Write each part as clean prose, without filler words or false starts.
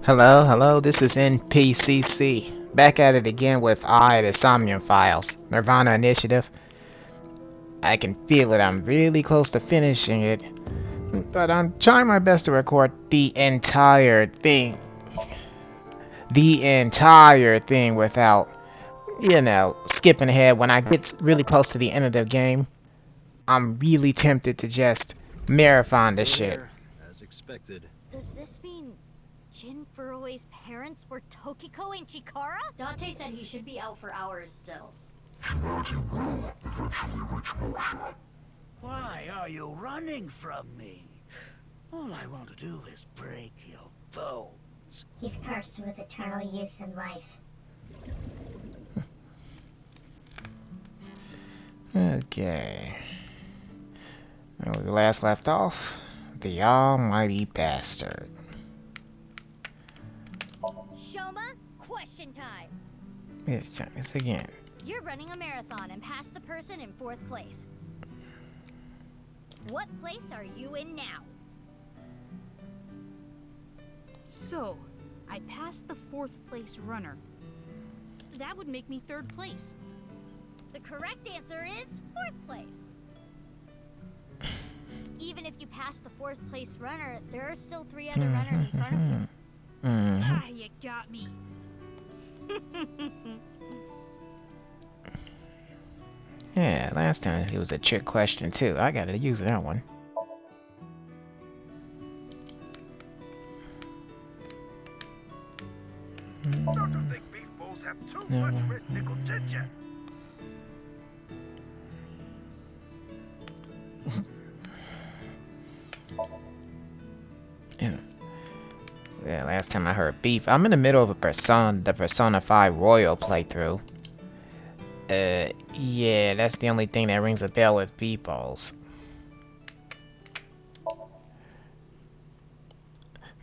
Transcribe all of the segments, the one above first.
Hello, this is NPCC. Back at it again with the SOMNIUM files. nirvanA Initiative. I can feel it, I'm really close to finishing it. But I'm trying my best to record the entire thing. The entire thing without, skipping ahead. When I get really close to the end of the game, I'm really tempted to just marathon this Still shit. here, as expected. Does this mean Jin Furui's parents were Tokiko and Chikara? Dante said he should be out for hours still. Humanity will eventually reach moksha. Why are you running from me? All I want to do is break your bones. He's cursed with eternal youth and life. Okay. Where we last left off, the almighty bastard. Shoma, question time. Let's try this again. You're running a marathon and passed the person in 4th place. What place are you in now? So, I passed the 4th place runner. That would make me 3rd place. The correct answer is 4th place. Even if you pass the 4th place runner, there are still 3 other runners in front of you. Ah, you got me. Yeah, last time it was a trick question too. I gotta use that one. Don't you think beef bowls have too much red nickel ginger? Yeah, last time I heard beef. I'm in the middle of the Persona 5 Royal playthrough. Yeah, that's the only thing that rings a bell with beef balls.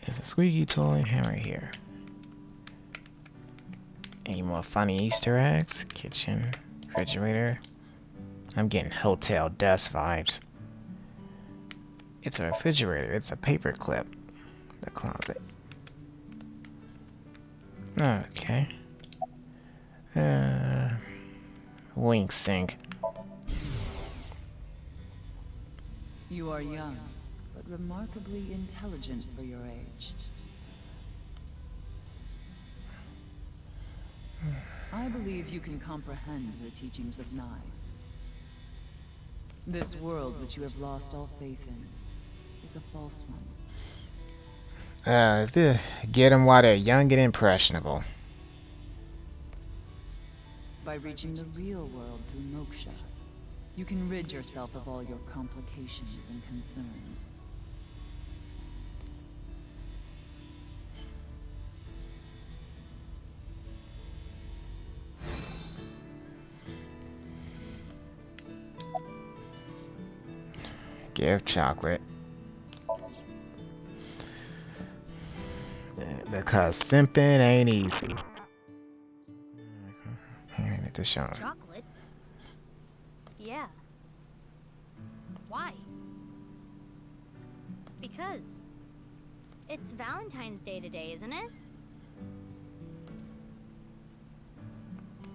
There's a squeaky toy hammer here. Any more funny Easter eggs? Kitchen, refrigerator. I'm getting hotel dust vibes. It's a refrigerator, it's a paper clip. The closet. Okay. Wink sink. You are young, but remarkably intelligent for your age. I believe you can comprehend the teachings of knives. This world which you have lost all faith in is a false one. Get them while they're young and impressionable. By reaching the real world through moksha, you can rid yourself of all your complications and concerns. Give chocolate. Because simping ain't easy. Hand it to Sean. Chocolate? Yeah, Why? because it's Valentine's Day today, isn't it?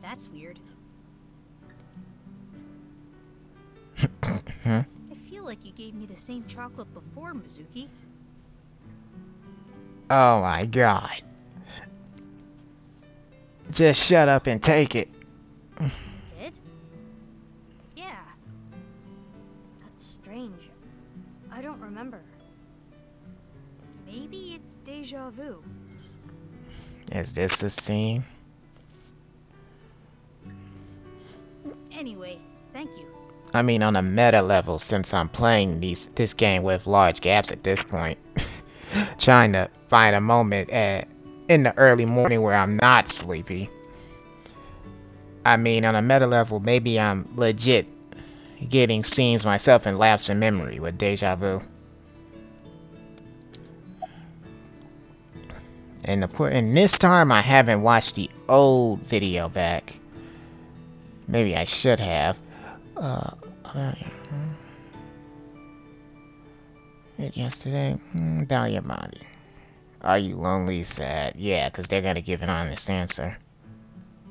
That's weird. Huh? I feel like you gave me the same chocolate before, Mizuki. Oh my god. Just shut up and take it. Did? Yeah. That's strange. I don't remember. Maybe it's deja vu. Is this the scene? Anyway, thank you. I mean, on a meta level, since I'm playing this game with large gaps at this point. Trying to find a moment in the early morning where I'm not sleepy. I mean, on a meta level, maybe I'm legit getting scenes myself in lapse in memory with deja vu. And this time I haven't watched the old video back. Maybe I should have. Yesterday, Valentine. Are you lonely, sad? Yeah, because they're gonna give an honest answer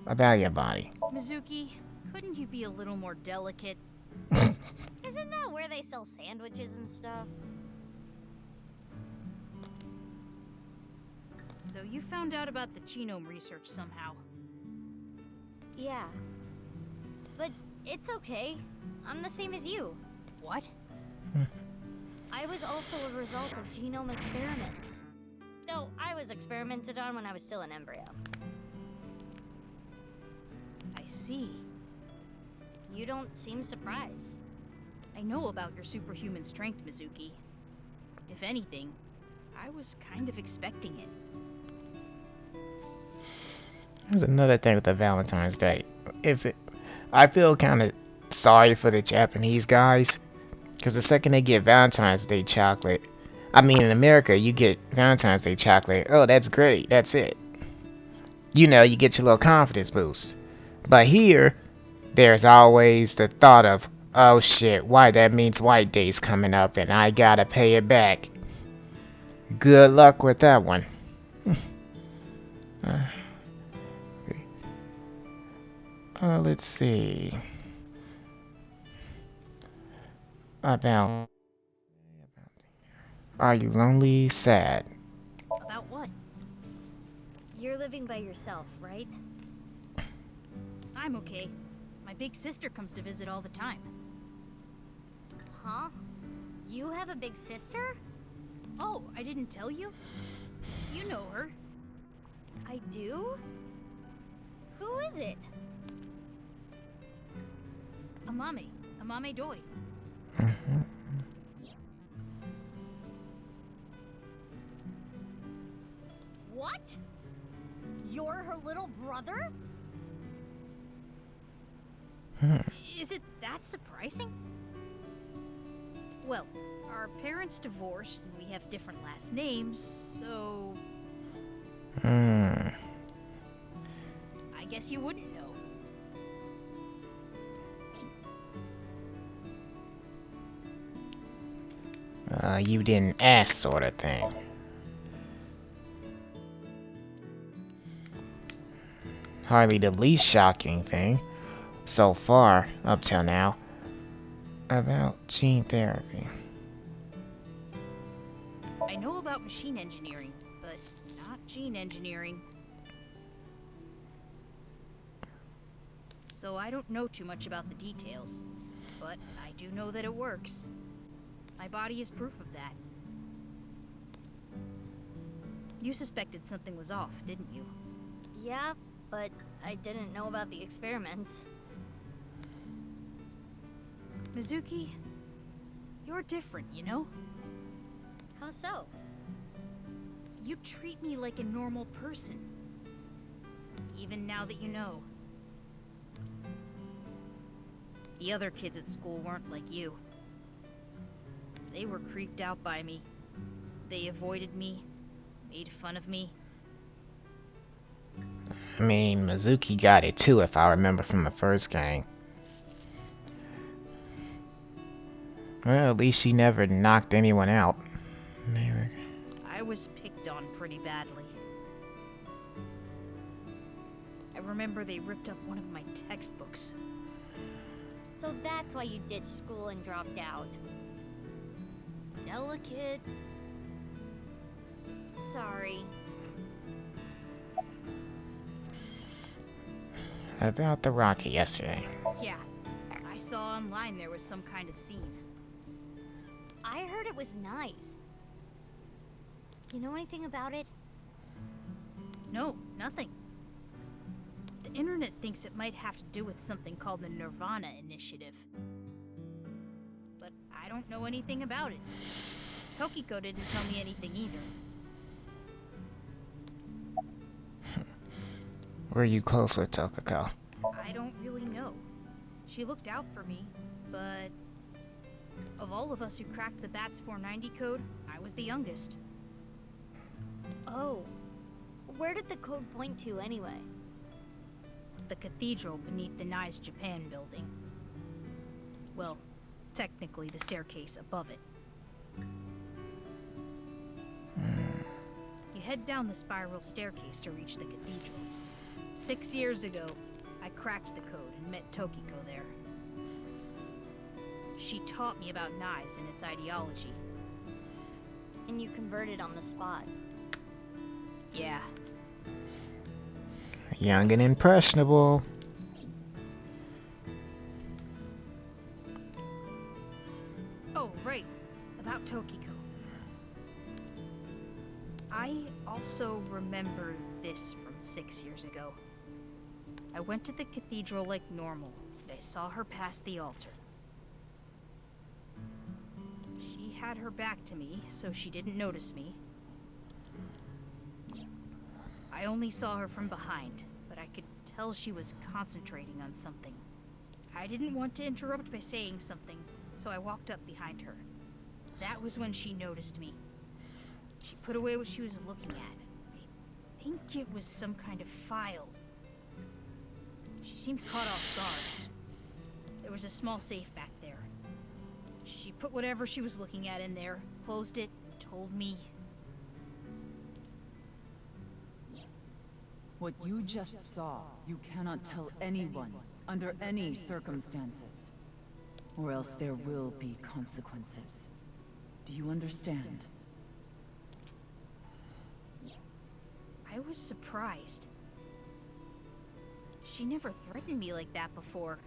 about your body. Mizuki, couldn't you be a little more delicate? Isn't that where they sell sandwiches and stuff? So you found out about the genome research somehow. Yeah. But it's okay. I'm the same as you. What? I was also a result of genome experiments. Though I was experimented on when I was still an embryo. I see. You don't seem surprised. I know about your superhuman strength, Mizuki. If anything, I was kind of expecting it. There's another thing with the Valentine's Day. I feel kind of sorry for the Japanese guys, because the second they get Valentine's Day chocolate, I mean in America you get Valentine's Day chocolate, oh that's great, that's it. You know, you get your little confidence boost. But here, there's always the thought of, oh shit, why that means White Day's coming up and I gotta pay it back. Good luck with that one. Let's see. About. Are you lonely, sad? About what? You're living by yourself, right? I'm okay. My big sister comes to visit all the time. Huh? You have a big sister? Oh, I didn't tell you? You know her. I do? Who is it? Amame Doi. What? You're her little brother? Is it that surprising? Well, our parents divorced and we have different last names, so I guess you wouldn't know. You didn't ask, sort of thing. Hardly the least shocking thing so far, up till now, about gene therapy. I know about machine engineering, but not gene engineering. So I don't know too much about the details, but I do know that it works. My body is proof of that. You suspected something was off, didn't you? Yeah, but I didn't know about the experiments. Mizuki, you're different, you know? How so? You treat me like a normal person. Even now that you know. The other kids at school weren't like you. They were creeped out by me. They avoided me, made fun of me. I mean, Mizuki got it too, if I remember from the first game. Well, at least she never knocked anyone out. I was picked on pretty badly. I remember they ripped up one of my textbooks. So that's why you ditched school and dropped out. Delicate. Sorry. About the rocket yesterday. Yeah, I saw online there was some kind of scene. I heard it was nice. You know anything about it? No, nothing. The internet thinks it might have to do with something called the nirvanA initiative. But I don't know anything about it. Tokiko didn't tell me anything either. Were you close with Tokiko? I don't really know. She looked out for me, but of all of us who cracked the BATS 490 code, I was the youngest. Oh. Where did the code point to anyway? The cathedral beneath the nice Japan building. Well, technically the staircase above it. You head down the spiral staircase to reach the cathedral. 6 years ago, I cracked the code and met Tokiko there. She taught me about knives and its ideology. And you converted on the spot. Yeah. Young and impressionable. Oh, right. About Tokiko. I also remember this from 6 years ago. I went to the cathedral like normal, and I saw her past the altar. She had her back to me, so she didn't notice me. I only saw her from behind, but I could tell she was concentrating on something. I didn't want to interrupt by saying something, so I walked up behind her. That was when she noticed me. She put away what she was looking at. I think it was some kind of file. She seemed caught off guard. There was a small safe back there. She put whatever she was looking at in there, closed it, told me. What you just saw, you cannot tell anyone, under any circumstances. Or else there will be consequences. Do you understand? I was surprised. She never threatened me like that before.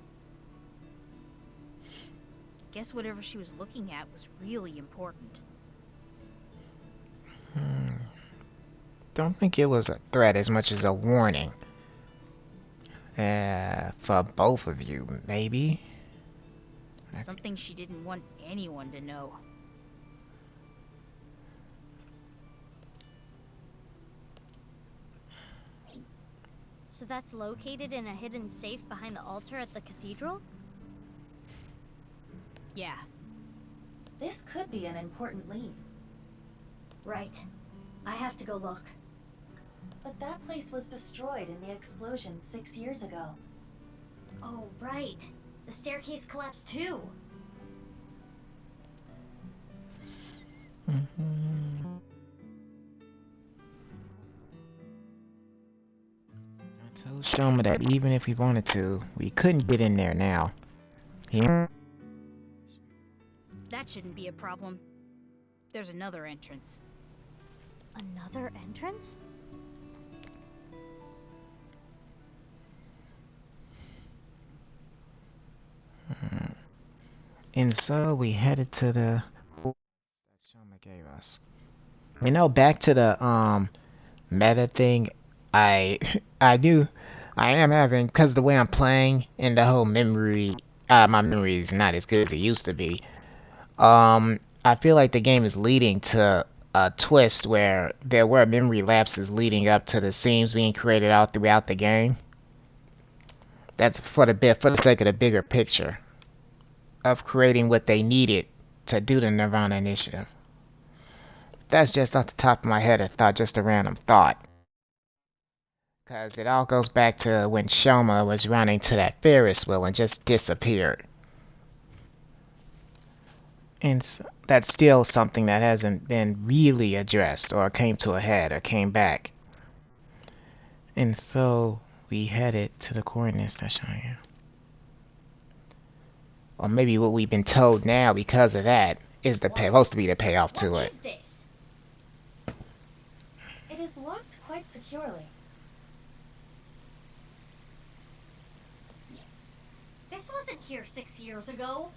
Guess whatever she was looking at was really important. Don't think it was a threat as much as a warning. For both of you, maybe? Something she didn't want anyone to know. So that's located in a hidden safe behind the altar at the cathedral? Yeah. This could be an important lead. Right. I have to go look. But that place was destroyed in the explosion 6 years ago. Oh, right. The staircase collapsed too. I told Shoma that even if we wanted to, we couldn't get in there now. Here? That shouldn't be a problem. There's another entrance. Another entrance? And so we headed to the that Shoma gave us. You know, back to the meta thing, I I do I am having, because the way I'm playing and the whole memory, my memory is not as good as it used to be. I feel like the game is leading to a twist where there were memory lapses leading up to the scenes being created out throughout the game. That's for the sake of the bigger picture of creating what they needed to do the nirvanA initiative. That's just off the top of my head, just a random thought. Because it all goes back to when Shoma was running to that Ferris wheel and just disappeared. And that's still something that hasn't been really addressed or came to a head or came back. And so we headed to the coordinates that's showing you. Or maybe what we've been told now because of that is supposed to be the payoff to What it. is this? It is locked quite securely. This wasn't here 6 years ago.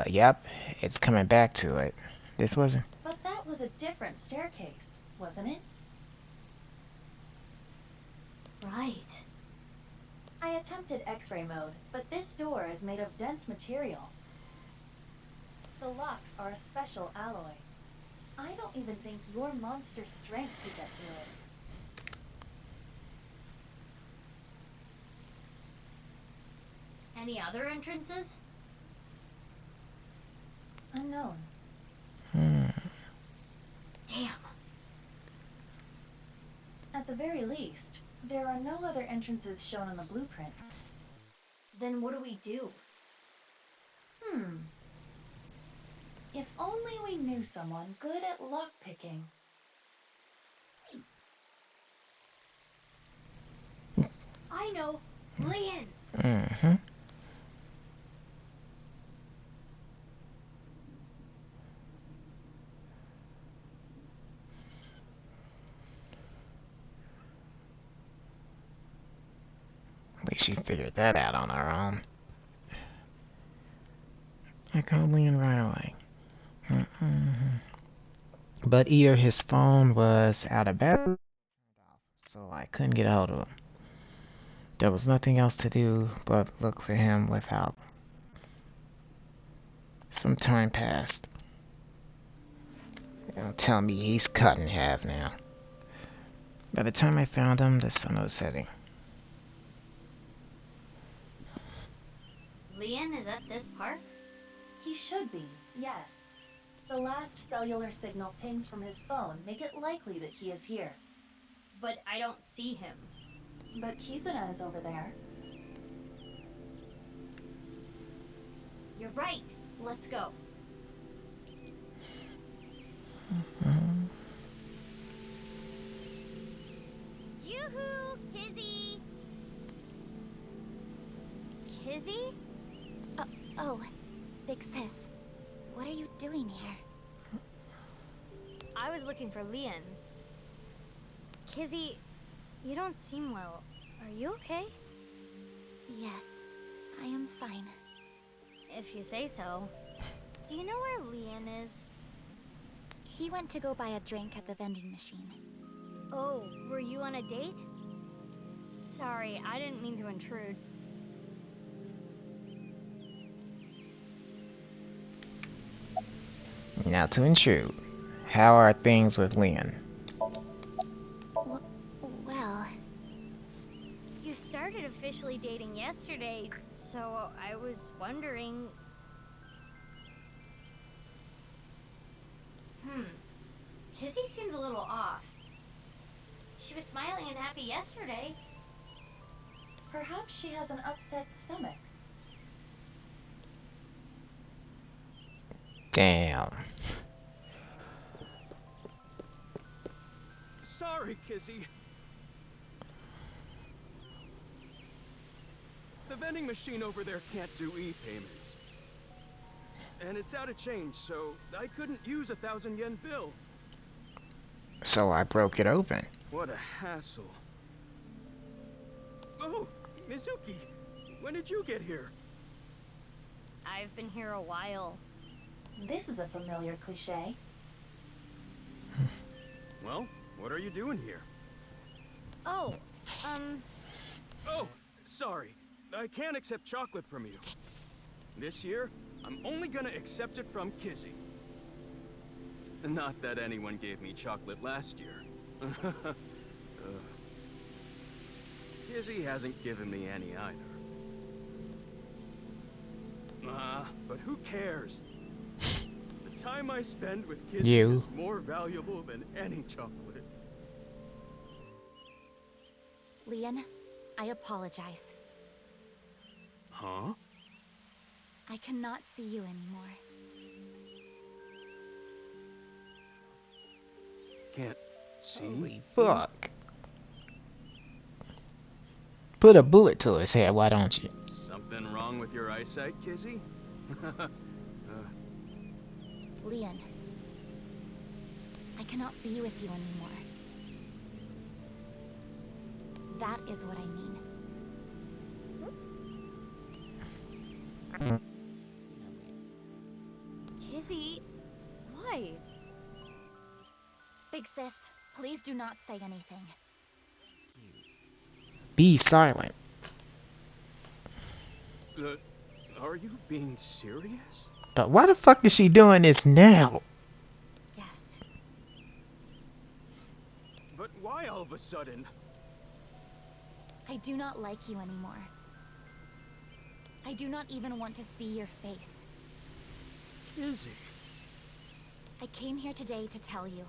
Yep, it's coming back to it. This wasn't. But that was a different staircase, wasn't it? Right. I attempted X-ray mode, but this door is made of dense material. The locks are a special alloy. I don't even think your monster strength could get through it. Any other entrances? Unknown. Damn. At the very least, there are no other entrances shown on the blueprints. Then what do we do? If only only we knew someone good at lockpicking. I know. Leon! Mm-hmm. At least she figured that out on her own. I called Leon right away. But either his phone was out of battery, so I couldn't get a hold of him. There was nothing else to do but look for him without. Some time passed. Don't tell me he's cut in half now. By the time I found him, the sun was setting. Leon is at this park? He should be, yes. The last cellular signal pings from his phone make it likely that he is here. But I don't see him. But Kizuna is over there. You're right. Let's go. Yoo-hoo! Kizzy! Kizzy? Oh, big sis. What are you doing here? I was looking for Leon. Kizzy, you don't seem well. Are you okay? Yes, I am fine. If you say so. Do you know where Leon is? He went to go buy a drink at the vending machine. Oh, were you on a date? Sorry, I didn't mean to intrude. Now to intrude. How are things with Leon? Well, You started officially dating yesterday, so I was wondering... Kizzy seems a little off. She was smiling and happy yesterday. Perhaps she has an upset stomach. Damn. Sorry, Kizzy. The vending machine over there can't do e-payments. And it's out of change, so I couldn't use a 1,000 yen bill. So I broke it open. What a hassle. Oh, Mizuki, when did you get here? I've been here a while. This is a familiar cliche. Well, what are you doing here? Oh, Oh, sorry. I can't accept chocolate from you. This year, I'm only gonna accept it from Kizzy. Not that anyone gave me chocolate last year. Kizzy hasn't given me any either. But who cares? The time I spend with Kizzy is more valuable than any chocolate. Leon, I apologize. Huh? I cannot see you anymore. Can't see? Holy fuck. Put a bullet to his head, why don't you? Something wrong with your eyesight, Kizzy? Leon, I cannot be with you anymore. That is what I mean. Kizzy, why? Big sis, please do not say anything. Be silent. Are you being serious? But why the fuck is she doing this now? Yes. But why all of a sudden? I do not like you anymore. I do not even want to see your face. Kizzy. I came here today to tell you.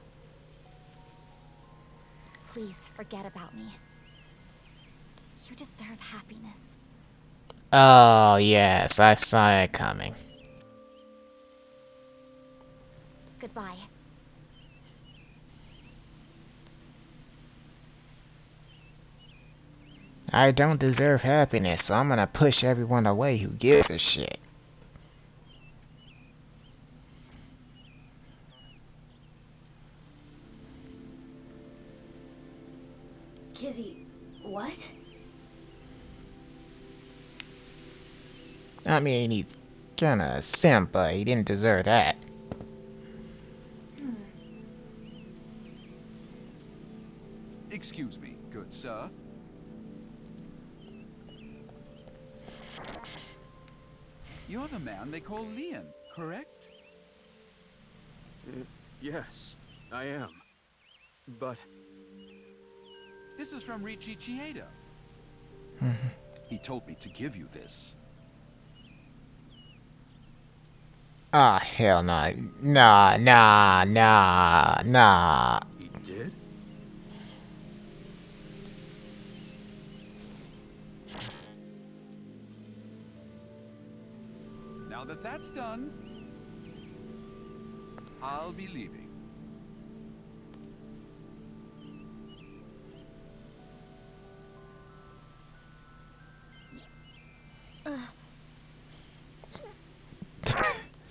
Please forget about me. You deserve happiness. Oh, yes, I saw it coming. goodbye. I don't deserve happiness, so I'm gonna push everyone away who gives a shit. Kizzy, what? I mean, he's kinda a simp, but he didn't deserve that. Excuse me, good sir. You're the man they call Leon, correct? Yes, I am. But This is from Richie Chieda. He told me to give you this. Ah, hell no. Nah, nah, nah, nah. he did? Now that that's done, I'll be leaving.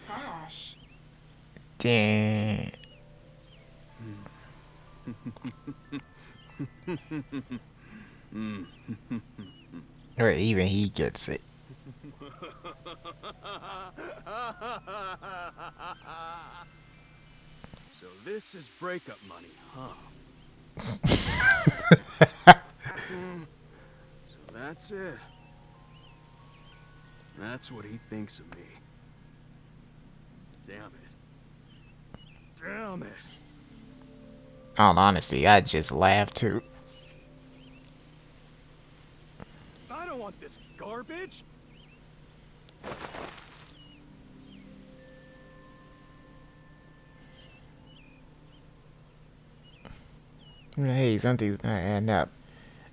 Ash. Damn. Or even he gets it. So this is breakup money, huh? So that's it. That's what he thinks of me. Damn it. Damn it. All honesty, I just laughed too. I don't want this garbage. Hey, something's not adding up.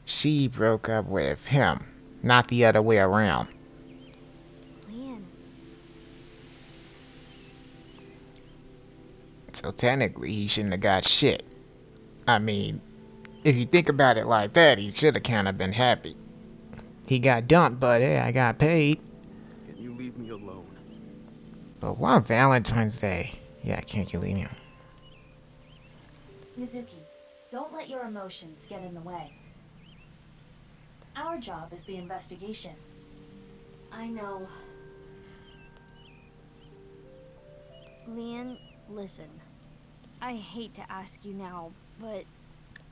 She broke up with him, not the other way around. Leon. So technically, he shouldn't have got shit. I mean, if you think about it like that, he should have kind of been happy. He got dumped, but hey, I got paid. Can you leave me alone? But why Valentine's Day? Yeah, can't you leave him? Mizuki, don't let your emotions get in the way. Our job is the investigation. I know. Leon, listen. I hate to ask you now, but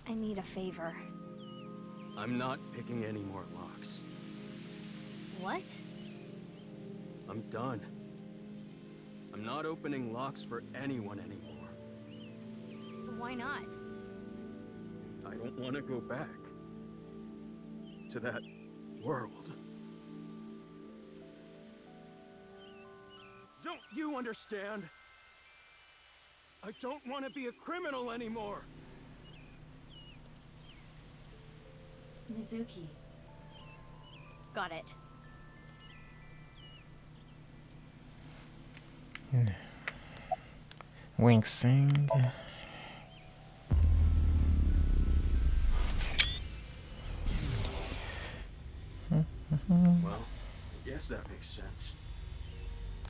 I need a favor. I'm not picking any more locks. What? I'm done. I'm not opening locks for anyone anymore. Why not? I don't want to go back to that world. Don't you understand? I don't want to be a criminal anymore. Mizuki. Got it. Wink sing. Well, I guess that makes sense.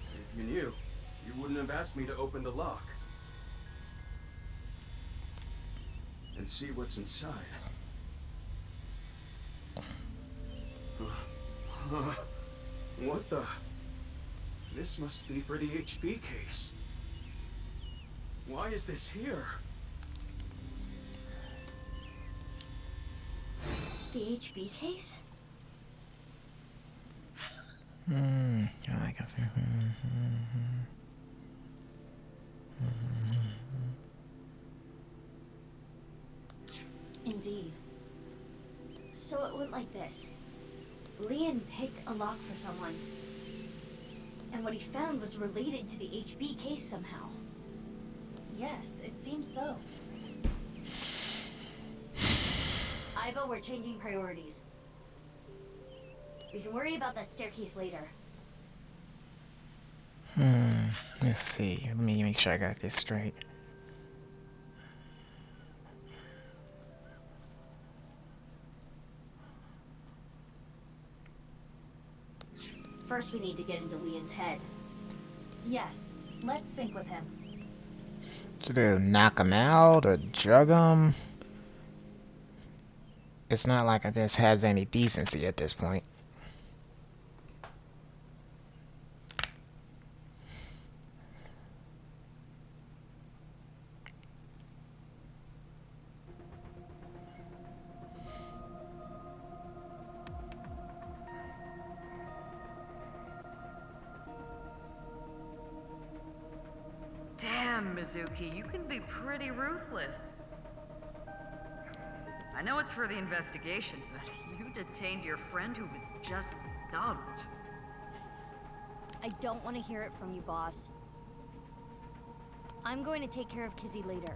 If you knew, you wouldn't have asked me to open the lock. And see what's inside. What the? This must be for the HP case. Why is this here? The HB case? I can see. Indeed. So it went like this. Leon picked a lock for someone. And what he found was related to the HB case somehow. Yes, it seems so. Ivo, we're changing priorities. We can worry about that staircase later. Let's see. Let me make sure I got this straight. First, we need to get into Leon's head. Yes, let's sync with him. To do knock him out or drug him? It's not like this has any decency at this point. Damn, Mizuki, you can be pretty ruthless. I know it's for the investigation, but you detained your friend who was just dumped. I don't want to hear it from you, boss. I'm going to take care of Kizzy later.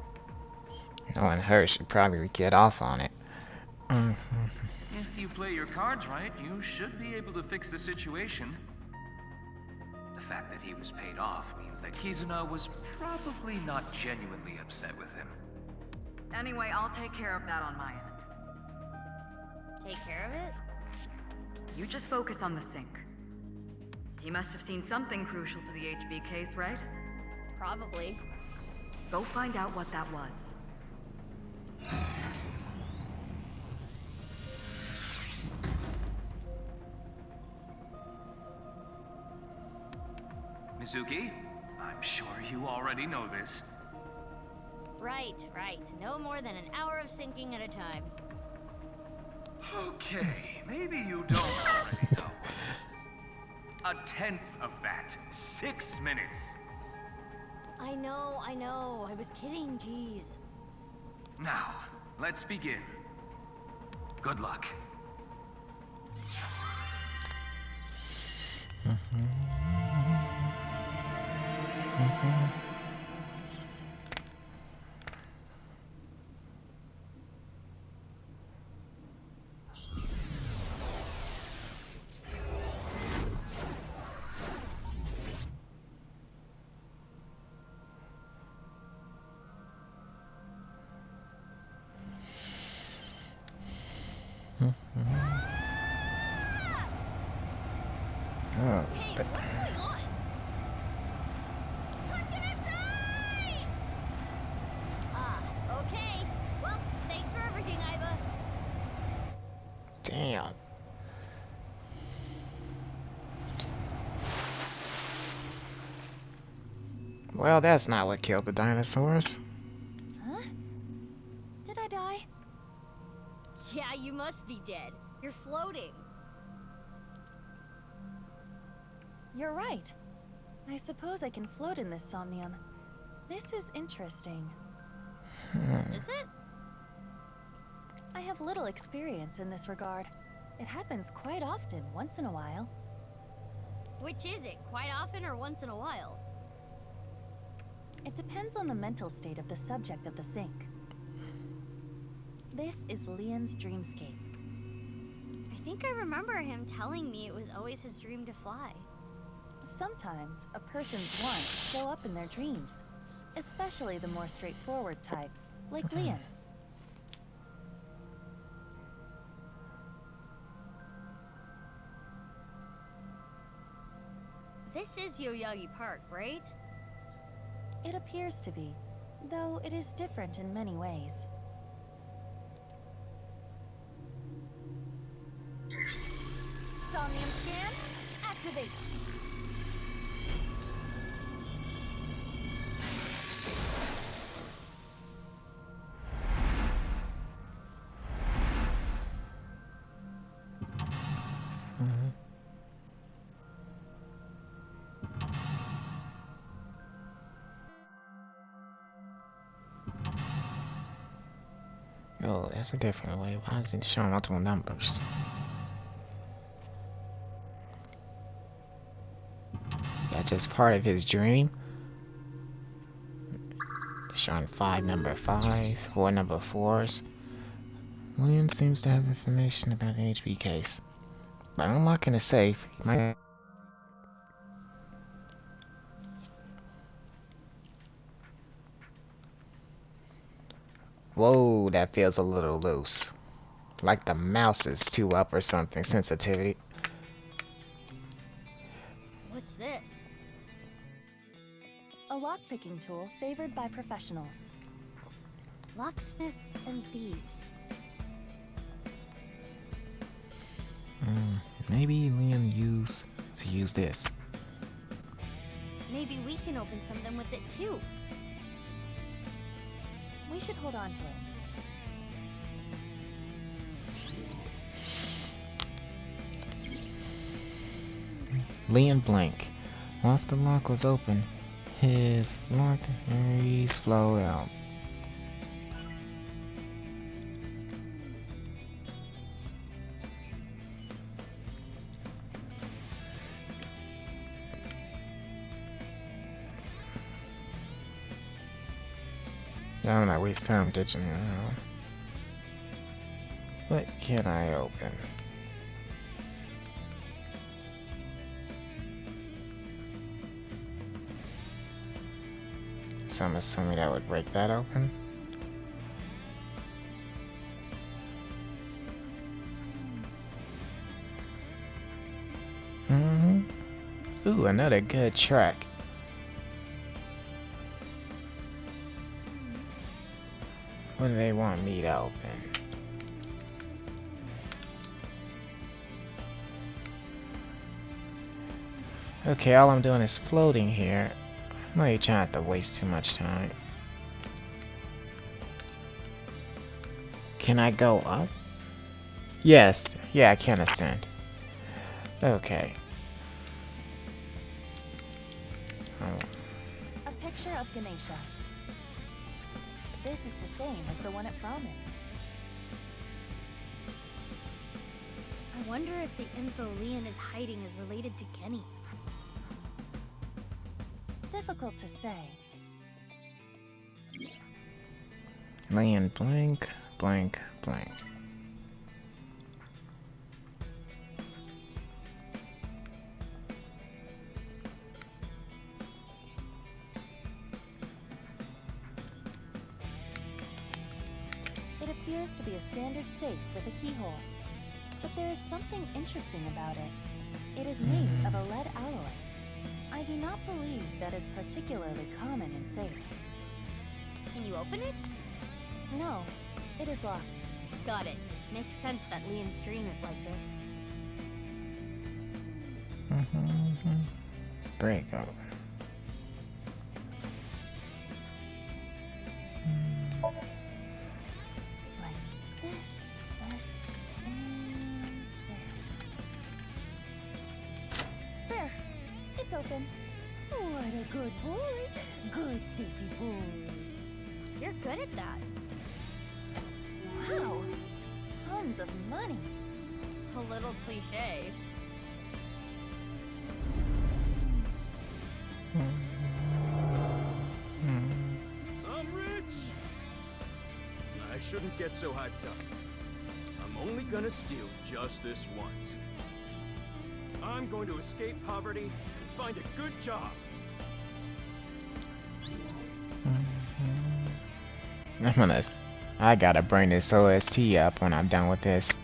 Knowing her, she'd probably get off on it. If you play your cards right, you should be able to fix the situation. The fact that he was paid off means that Kizuna was probably not genuinely upset with him. Anyway, I'll take care of that on my end. Take care of it? You just focus on the sync. He must have seen something crucial to the HB case, right? Probably. Go find out what that was. Mizuki, I'm sure you already know this. Right. No more than an hour of syncing at a time. Okay, maybe you don't already know. A tenth of that. 6 minutes. I know. I was kidding, jeez. Now, let's begin. Good luck. Hey, what's going on? We're gonna die! Okay. Well, thanks for everything, Iva. Damn. Well, that's not what killed the dinosaurs. Huh? Did I die? Yeah, you must be dead. You're floating. You're right. I suppose I can float in this somnium. This is interesting. Is it? I have little experience in this regard. It happens quite often, once in a while. Which is it? Quite often or once in a while? It depends on the mental state of the subject of the sync. This is Leon's dreamscape. I think I remember him telling me it was always his dream to fly. Sometimes a person's wants show up in their dreams, especially the more straightforward types, like Leon. This is Yoyagi Park, right? It appears to be, though it is different in many ways. Somnium scan, activate! Oh, that's a different way. Why is it showing multiple numbers? That's just part of his dream. Showing 5 number 5s, 4 number 4s. William seems to have information about the HB case. By unlocking the safe, he might... Whoa, that feels a little loose. Like the mouse is too up or something. Sensitivity. What's this? A lockpicking tool favored by professionals. Locksmiths and thieves. Maybe Liam used to use this. Maybe we can open something with it too. We should hold on to it. Liam blank. Once the lock was open, his locked areas flowed out. I don't know, waste time ditching it now. What can I open? So I'm assuming that would break that open. Ooh, another good track. What do they want me to open? Okay, all I'm doing is floating here. I'm not even trying to waste too much time. Can I go up? Yes. Yeah, I can ascend. Okay. A picture of Ganesha. This is the same as the one at Brahmin. I wonder if the info Leon is hiding is related to Kenny. Difficult to say. Liam blank, blank, blank. It appears to be a standard safe with a keyhole. But there is something interesting about it. It is made of a lead alloy. I do not believe that is particularly common in safes. Can you open it? No, it is locked. Got it. Makes sense that Leon's dream is like this. Break open. Like this, this, and this. There! It's open. What a good boy. Good safety boy. You're good at that. Wow! Tons of money. A little cliche. I'm rich! I shouldn't get so hyped up. I'm only gonna steal just this once. I'm going to escape poverty and find a good job. I gotta bring this OST up when I'm done with this.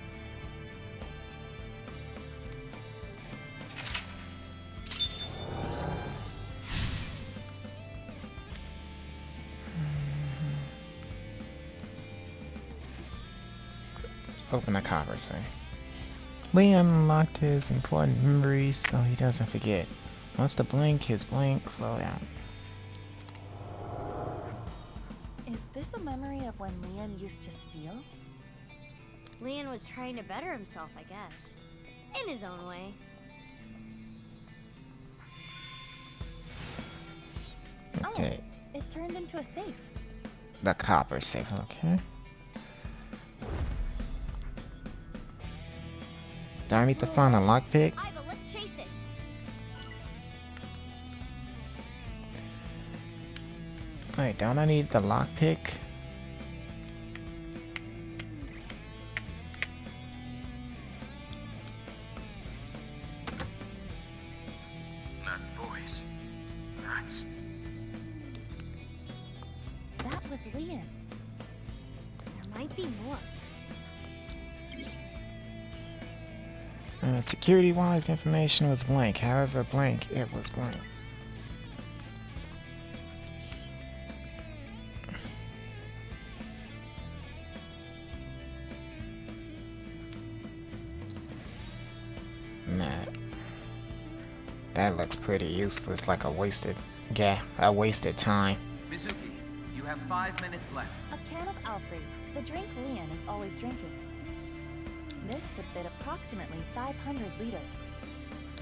Open the conversation. Liam unlocked his important memories so he doesn't forget. Once the blink, his blank flowed out. Is this a memory of when Leon used to steal? Leon was trying to better himself, I guess. In his own way. Okay. Oh, it turned into a safe. The copper safe, okay. Do I need to find a lockpick? Iva, let's chase it. Wait, don't I need the lockpick? That voice. That's... That was Leon. might be more. Security-wise, the information was blank. However blank, it was blank. Nah. That looks pretty useless, like a wasted time. Mizuki, you have 5 minutes left. A can of Alfred, the drink Leon is always drinking. This could fit approximately 500 liters.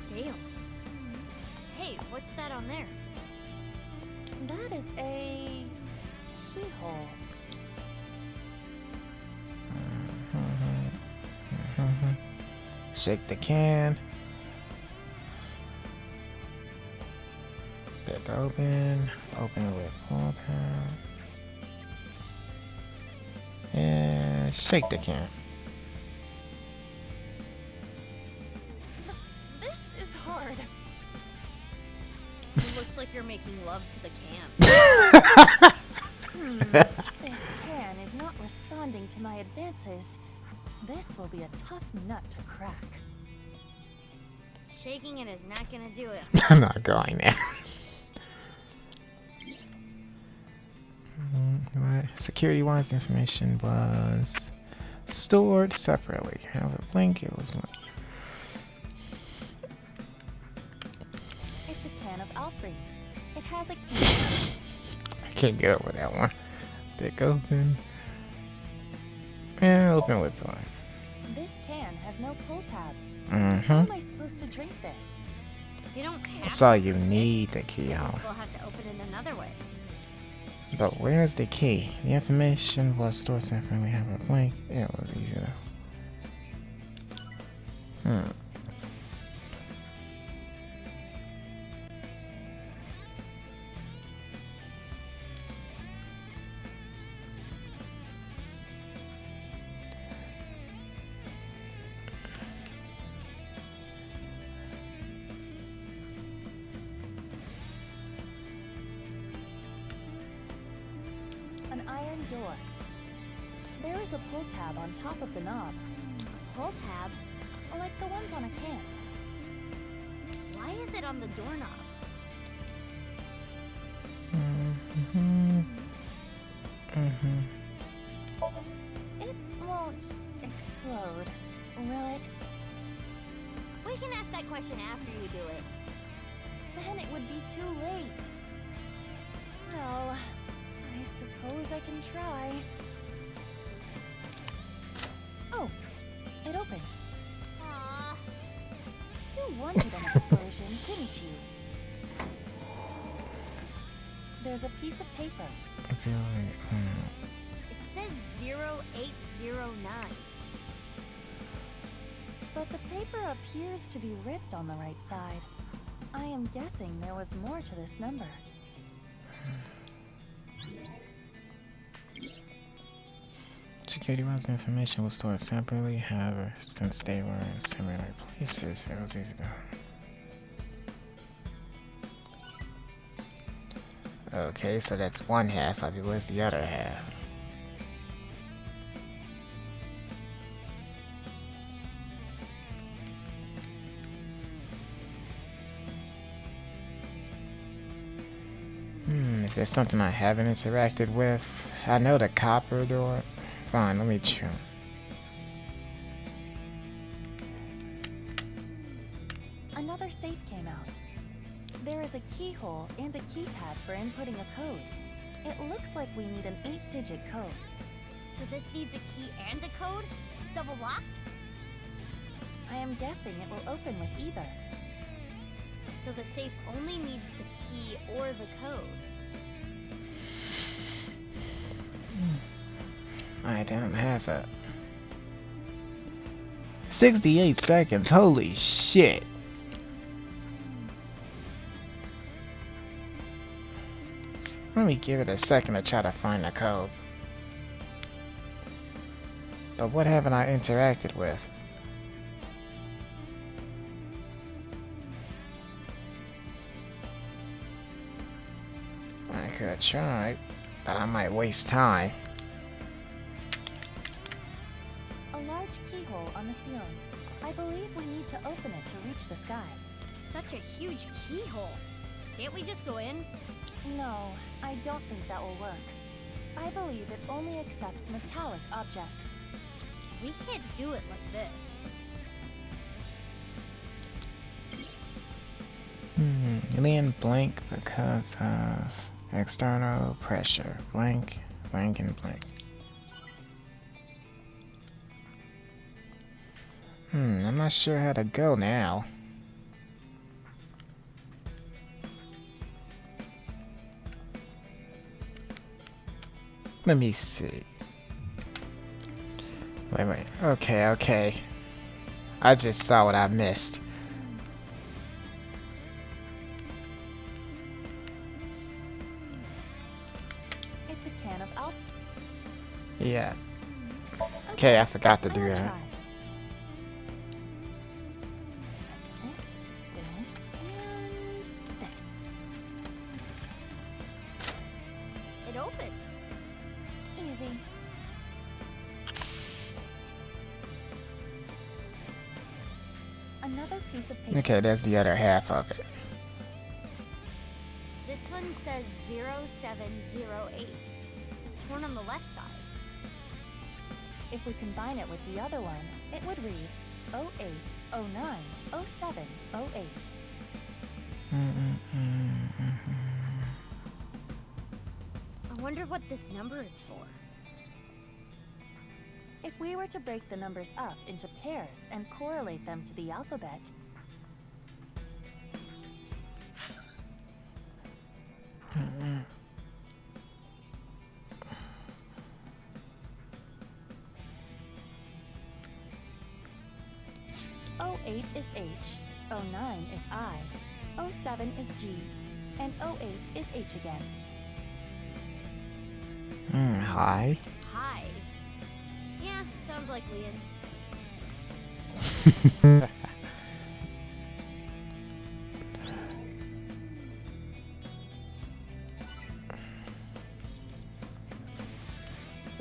Damn. Hey, what's that on there? That is a keyhole. Shake the can. Pick open. Open it with pull tab. And shake the can. This is hard. It looks like you're making love to the can. This can is not responding to my advances. This will be a tough nut to crack. Shaking it is not gonna do it. I'm not going there. Security-wise, the information was stored separately. However, blank, it was blank. It's a can of Alfred. It has a key. I can't get over that one. Pick open. And open with one. This can has no pull tab. Mm-hmm. How am I supposed to drink this? You don't have That's all to you open it. need, the keyhole. We'll have to open it another way. But where's the key? The information was stored separately. Have a blank. It was easy enough. An iron door. There is a pull tab on top of the knob. Pull tab? Like the ones on a can. Why is it on the doorknob? It won't explode, will it? We can ask that question after you do it. Then it would be too late. Well, I suppose I can try. Oh, it opened. Aww. You wanted an explosion, didn't you? There's a piece of paper. It says 0809. But the paper appears to be ripped on the right side. I am guessing there was more to this number. Security-wise, the information was stored separately. However, since they were in similar places, it was easy to... Okay, so that's one half of it. Where's the other half? Is there something I haven't interacted with? I know the copper door. Fine, let me try. Another safe came out. There is a keyhole and a keypad for inputting a code. It looks like we need an 8-digit code. So this needs a key and a code? It's double locked? I am guessing it will open with either. So the safe only needs the key or the code. I don't have it. 68 seconds, holy shit. Let me give it a second to try to find the code. But what haven't I interacted with? I could have tried, but I might waste time. A large keyhole on the ceiling. I believe we need to open it to reach the sky. Such a huge keyhole. Can't we just go in? No, I don't think that will work. I believe it only accepts metallic objects. So we can't do it like this. Alien blank because of external pressure. Blank, blank, and blank. I'm not sure how to go now. Let me see. Wait. Okay. I just saw what I missed. It's a can of alpha. Yeah. Okay, I forgot to do that. Try. This, and this. It opened. Easy. Another piece of paper. Okay, that's the other half of it. This one says 0708. It's torn on the left side. If we combine it with the other one, it would read 08090708. I wonder what this number is for. If we were to break the numbers up into pairs and correlate them to the alphabet, '08 is H, '09 is I, '07 is G, and '08 is H again. Hi. Hi. Yeah, sounds like Leon.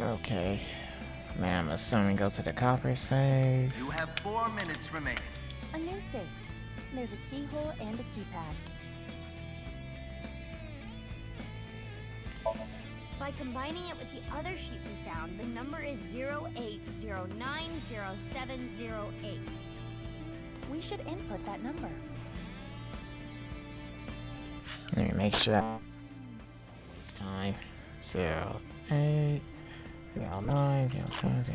Okay. Now I'm assuming go to the copper save. You have 4 minutes remaining. A new safe. There's a keyhole and a keypad. By combining it with the other sheet we found, the number is 08090708. We should input that number. Let me make sure. Waste time. 08 09 07 08.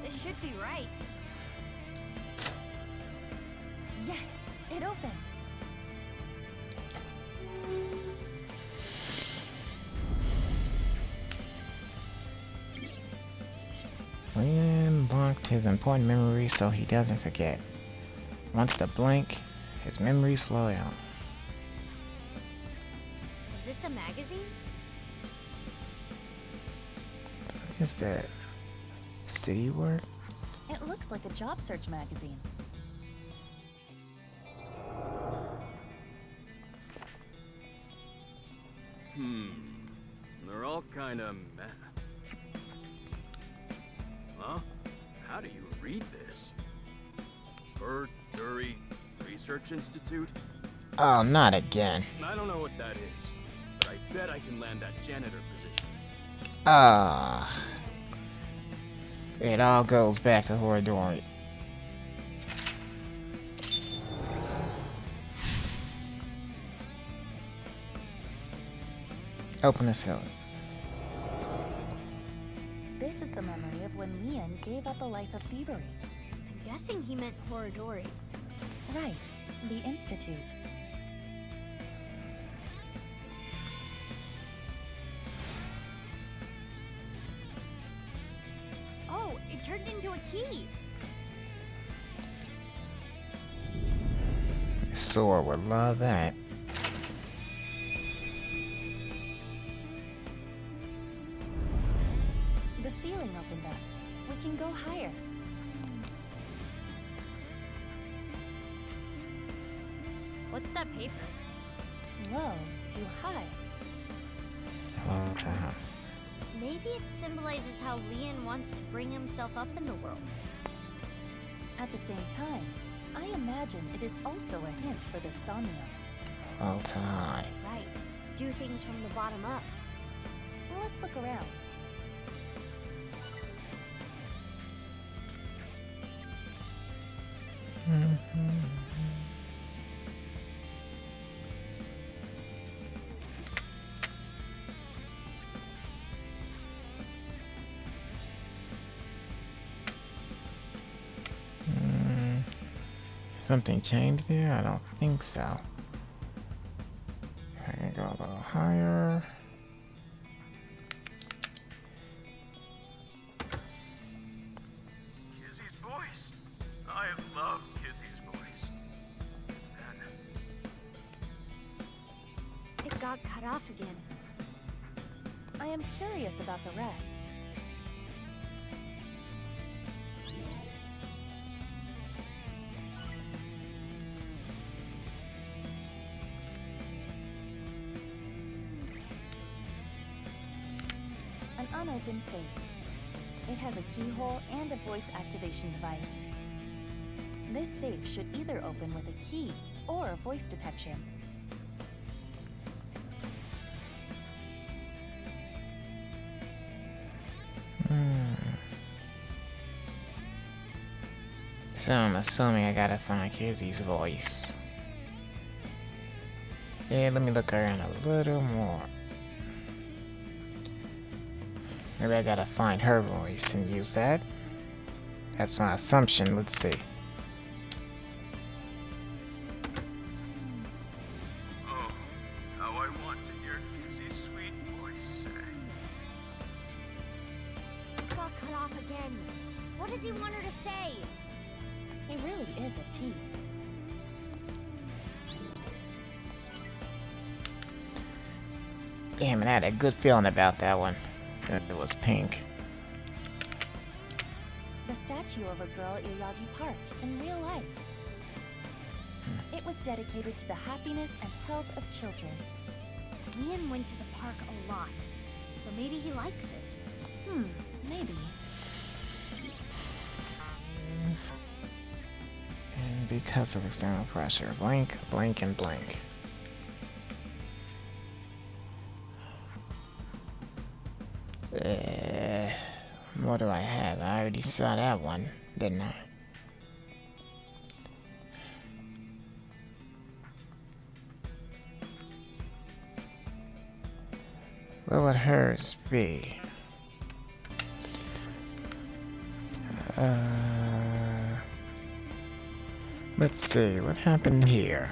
This should be right. Yes, it opened. Leon blocked his important memories so he doesn't forget. Once the blank, his memories flow out. Is this a magazine? What is that? City work? It looks like a job search magazine. They're all kind of meh. Huh? How do you read this? Bird Dury Research Institute? Oh, not again. I don't know what that is, but I bet I can land that janitor position. It all goes back to Horadori. Open the cells. This is the memory of when Leon gave up a life of thievery. I'm guessing he meant Horadori. Right, the Institute. Oh, it turned into a key. Sora would love that. The ceiling opened up. We can go higher. What's that paper? Low to high. Okay. Maybe it symbolizes how Leon wants to bring himself up in the world. At the same time, I imagine it is also a hint for the SOMNIUM. Low to high. Right. Do things from the bottom up. Let's look around. Something changed here? I don't think so. I can go a little higher. Kizzy's voice. I love Kizzy's voice. And It got cut off again. I am curious about the rest. An unopened safe. It has a keyhole and a voice activation device. This safe should either open with a key or a voice detection. So I'm assuming I gotta find Kizzy's voice. Yeah, let me look around a little more. Maybe I gotta find her voice and use that. That's my assumption. Let's see. oh, how I want to hear Kizzy's sweet voice say. It got cut off again. What does he want her to say? He really is a tease. Damn it, I had a good feeling about that one. It was pink. The statue of a girl at Yagi Park in real life. It was dedicated to the happiness and health of children. Leon went to the park a lot, so maybe he likes it. Maybe. And because of external pressure, blank, blank, and blank. What do I have? I already saw that one, didn't I? What would hers be? Let's see, what happened here?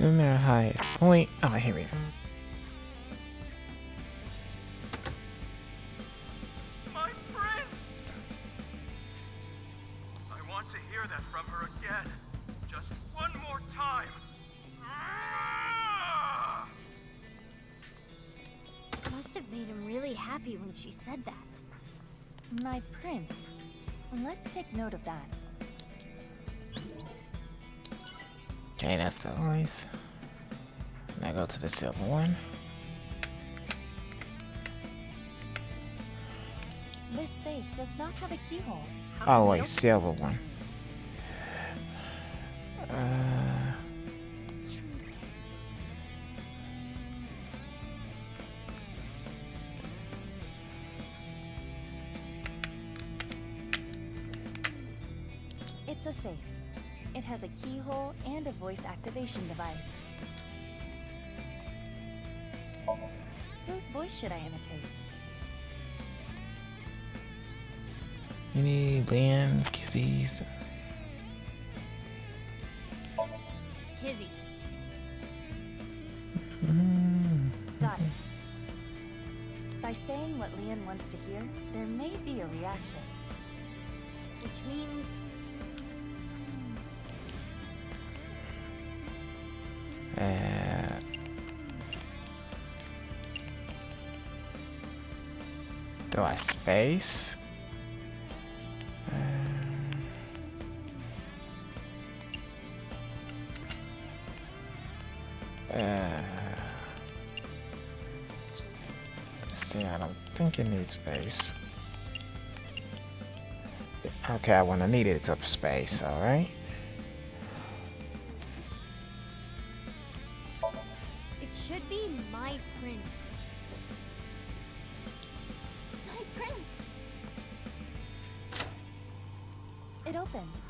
Isn't there a high point? Oh, here we go. My prince! I want to hear that from her again. Just one more time. Ah! Must have made him really happy when she said that. My prince. Let's take note of that. Okay, that's the voice. Now go to the silver one. This safe does not have a keyhole. Oh wait, silver one. It's a safe. It has a keyhole and a voice activation device. Whose voice should I imitate? Any Leon, Kizzy's? Kizzy's. Got it. By saying what Leon wants to hear, there may be a reaction. Which means Do I space? Let's see, I don't think it needs space. Okay, I want to need it up space, alright? It should be my prince. My prince! It opened.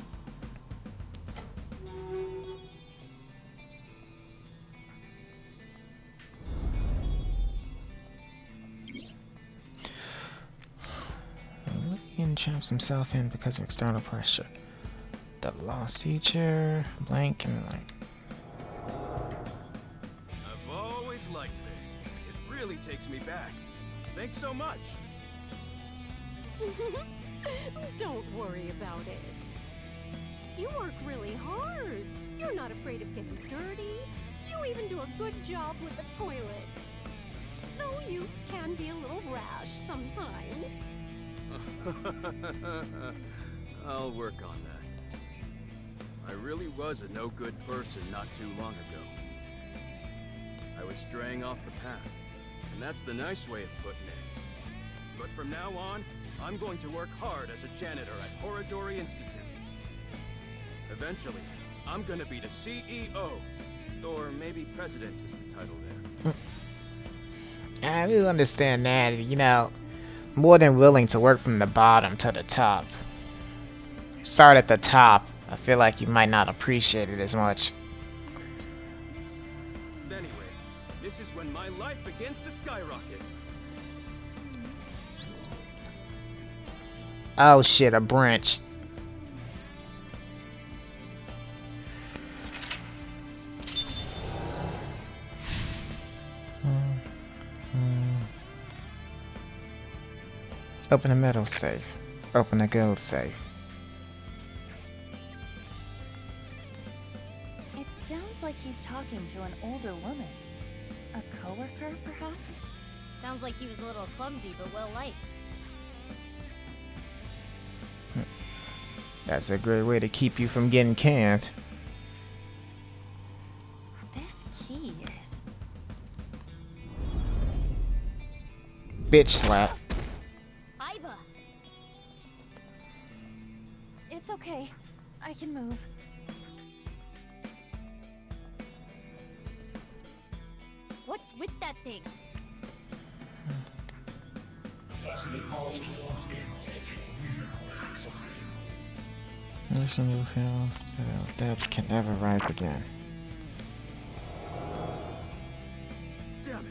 Ian champs himself in because of external pressure. The lost teacher, blank and like. I've always liked this. It really takes me back. Thanks so much. Don't worry about it. You work really hard. You're not afraid of getting dirty. You even do a good job with the toilets. Though you can be a little rash sometimes. I'll work on that. I really was a no-good person not too long ago. I was straying off the path, and that's the nice way of putting it. But from now on, I'm going to work hard as a janitor at Horadori Institute. Eventually, I'm gonna be the CEO, or maybe president is the title there. I do understand that, you know, more than willing to work from the bottom to the top. Start at the top. I feel like you might not appreciate it as much. Anyway, this is when my life begins to skyrocket. Oh shit, a branch. Open a metal safe. Open a gold safe. It sounds like he's talking to an older woman. A coworker, perhaps? Sounds like he was a little clumsy, but well liked. That's a great way to keep you from getting canned. This key is... Bitch slap. Iba! It's okay. I can move. What's with that thing? Listen, you feel steps can never rise again. Damn it!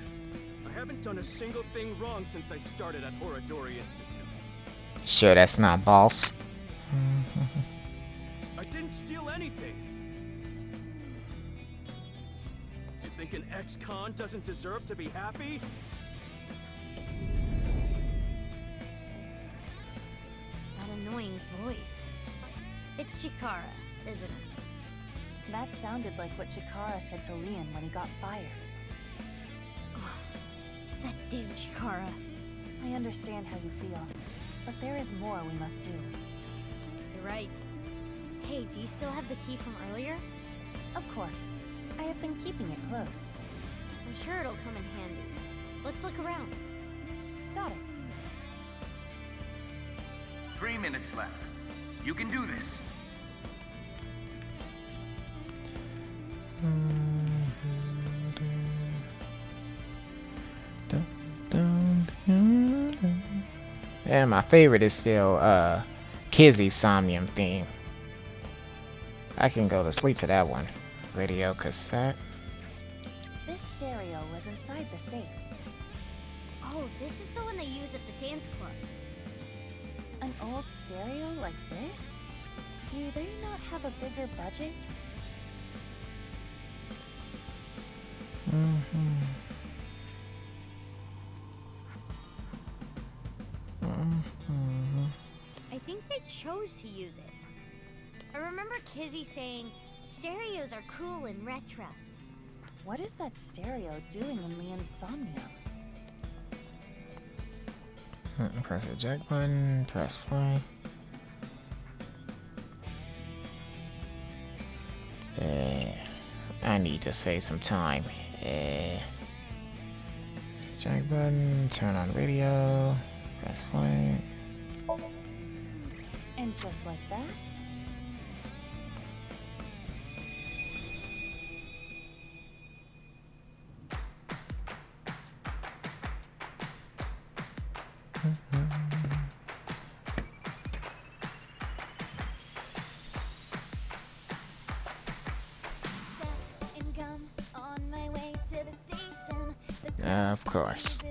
I haven't done a single thing wrong since I started at Horadori Institute. Sure, that's not boss. I didn't steal anything! You think an ex-con doesn't deserve to be happy? That annoying voice. It's Chikara, isn't it? That sounded like what Chikara said to Liam when he got fired. That damn Chikara. I understand how you feel, but there is more we must do. You're right. Hey, do you still have the key from earlier? Of course. I have been keeping it close. I'm sure it'll come in handy. Let's look around. Got it. 3 minutes left. You can do this. And my favorite is still Kizzy's SOMNIUM theme. I can go to sleep to that one. Radio cassette. This stereo was inside the safe. Oh, this is the one they use at the dance club. An old stereo like this? Do they not have a bigger budget? I think they chose to use it. I remember Kizzy saying, stereos are cool and retro. What is that stereo doing in Leon's SOMNIUM? Press the eject button, press play. I need to save some time. Eject button, turn on radio, press play. And just like that, of course.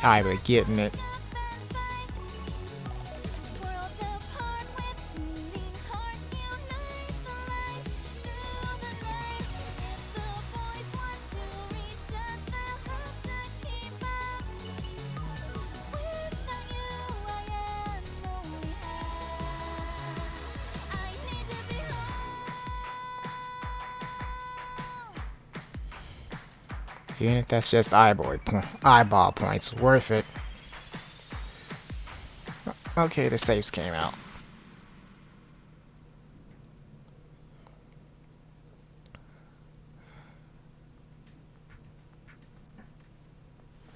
I was getting it. Even if that's just eyeball points, worth it. Okay, the saves came out.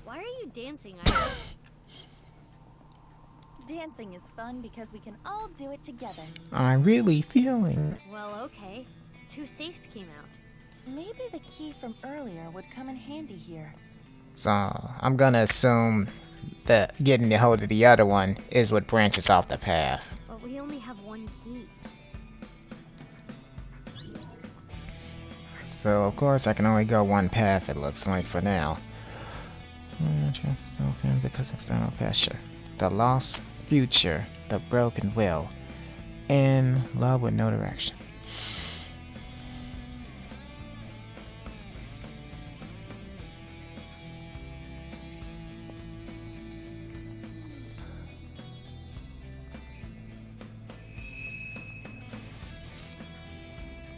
Why are you dancing, Ida? dancing is fun because we can all do it together. I'm really feeling. Well, okay. 2 safes came out. Maybe the key from earlier would come in handy here. So I'm gonna assume that getting a hold of the other one is what branches off the path. But we only have 1 key. So of course I can only go 1 path, it looks like, for now. Just open because external pressure. The lost future, the broken will, and love with no direction.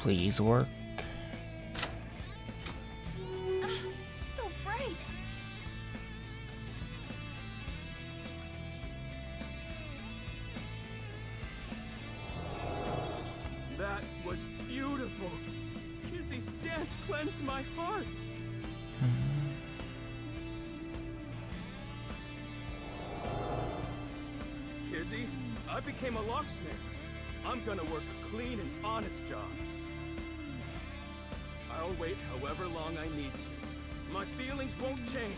Please work. So bright. That was beautiful. Kizzy's dance cleansed my heart. Kizzy, I became a locksmith. I'm gonna work a clean and honest job. I'll wait however long I need to. My feelings won't change.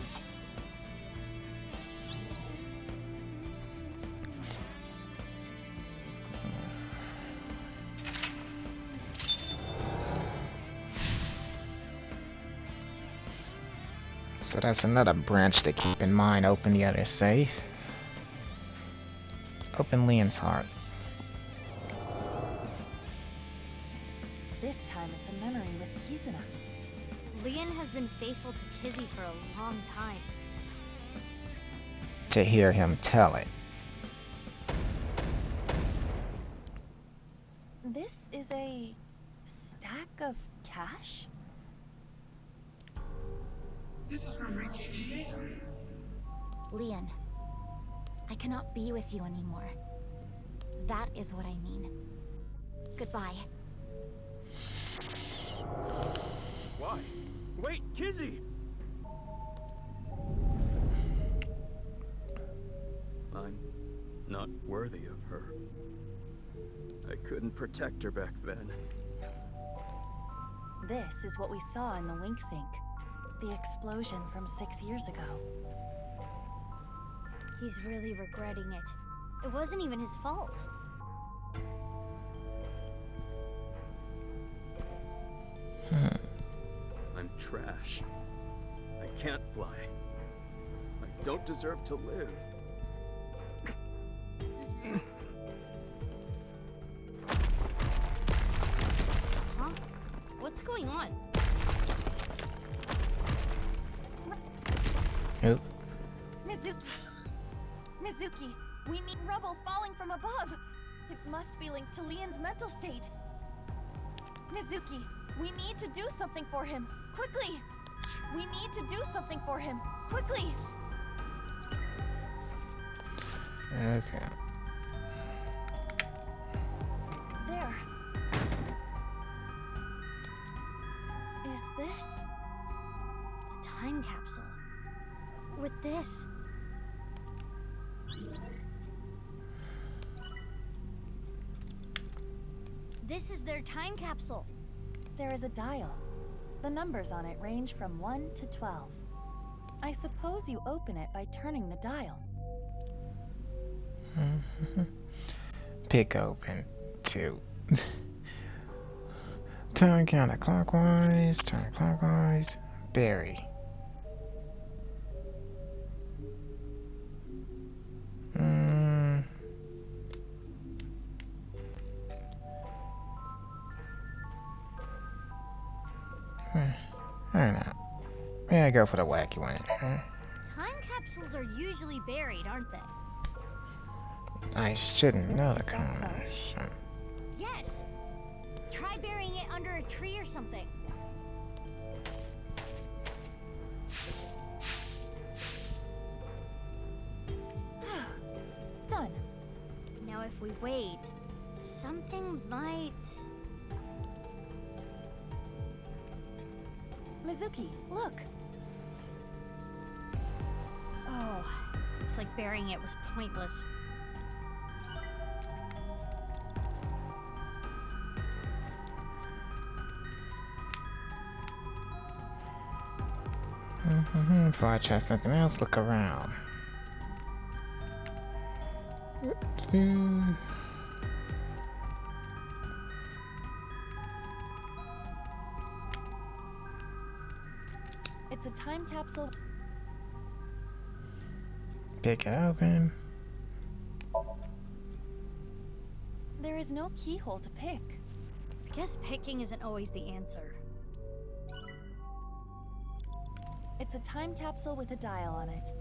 So that's another branch to keep in mind. Open the other safe. Open Leon's heart. This time it's a memory with Kizuna. Leon has been faithful to Kizzy for a long time. To hear him tell it. This is a stack of cash? This is from Richie. Leon, I cannot be with you anymore. That is what I mean. Goodbye. Why? Wait, Kizzy! I'm not worthy of her. I couldn't protect her back then. This is what we saw in the wink sink. The explosion from 6 years ago. He's really regretting it. It wasn't even his fault. I'm trash. I can't fly. I don't deserve to live. Huh? What's going on? Oop. Mizuki, we need rubble falling from above. It must be linked to Leon's mental state. Mizuki, we need to do something for him. Quickly! We need to do something for him. Quickly! Okay. There. Is this? A time capsule. With this. This is their time capsule. There is a dial. The numbers on it range from 1 to 12. I suppose you open it by turning the dial. Pick open 2. Turn counterclockwise, turn clockwise, bury. I don't know. Maybe I go for the wacky one. Time capsules are usually buried, aren't they? I shouldn't know the Is that so? combination. Yes! Try burying it under a tree or something. Done. Now if we wait, something might... Mizuki, look. Oh, looks like burying it was pointless. Before I try something else, look around. It's a time capsule. Pick it open. There is no keyhole to pick. I guess picking isn't always the answer. It's a time capsule with a dial on it.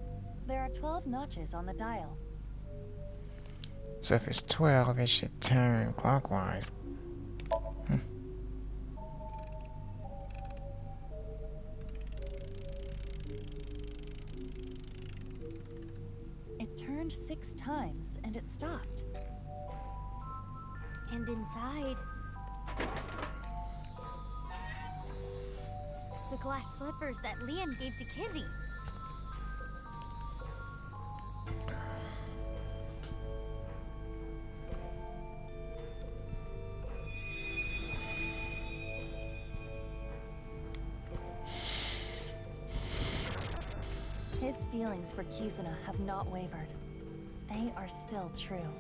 There are 12 notches on the dial. So if it's 12, it should turn clockwise. It turned 6 times and it stopped. And inside... the glass slippers that Leon gave to Kizzy. His feelings for Kizuna have not wavered. They are still true.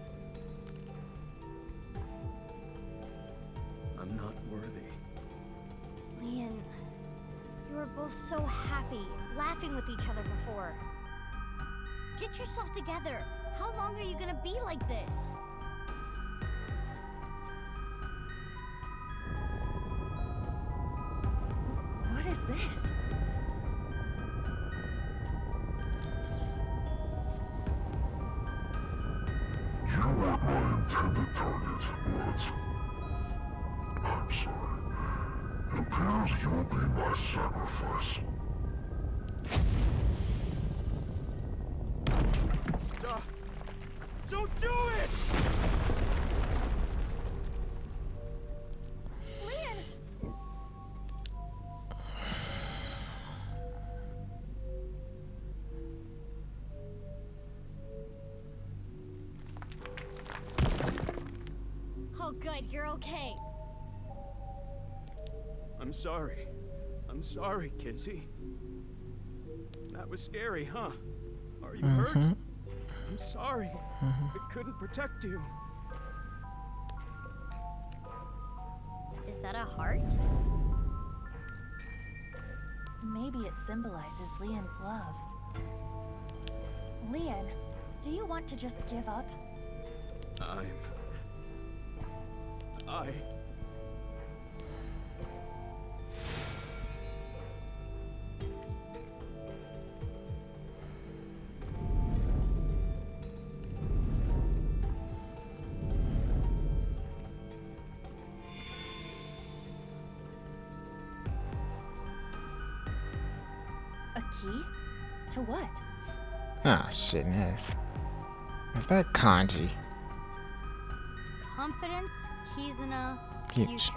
I'm not worthy. Leon, you were both so happy, laughing with each other before. Get yourself together. How long are you gonna be like this? What is this? You weren't my intended target, but I'm sorry. It appears you'll be my sacrifice. Stop! Don't do it! Leon! Oh good, you're okay. I'm sorry. I'm sorry, Kizzy. That was scary, huh? Are you hurt? I'm sorry. I couldn't protect you. Is that a heart? Maybe it symbolizes Leon's love. Leon, do you want to just give up? A key? To what? Ah, shit, is that kanji? Confidence, Kizuna, Yes. future.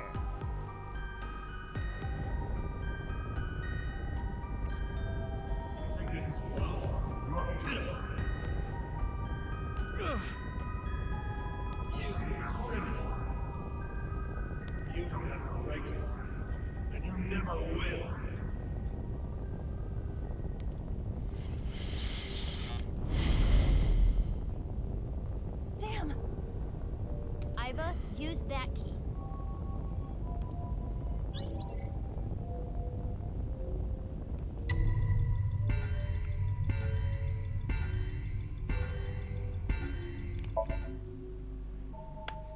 This is love. You are pitiful. You criminal. You don't have a right to lie, and you never will. Damn! Iba, use that key.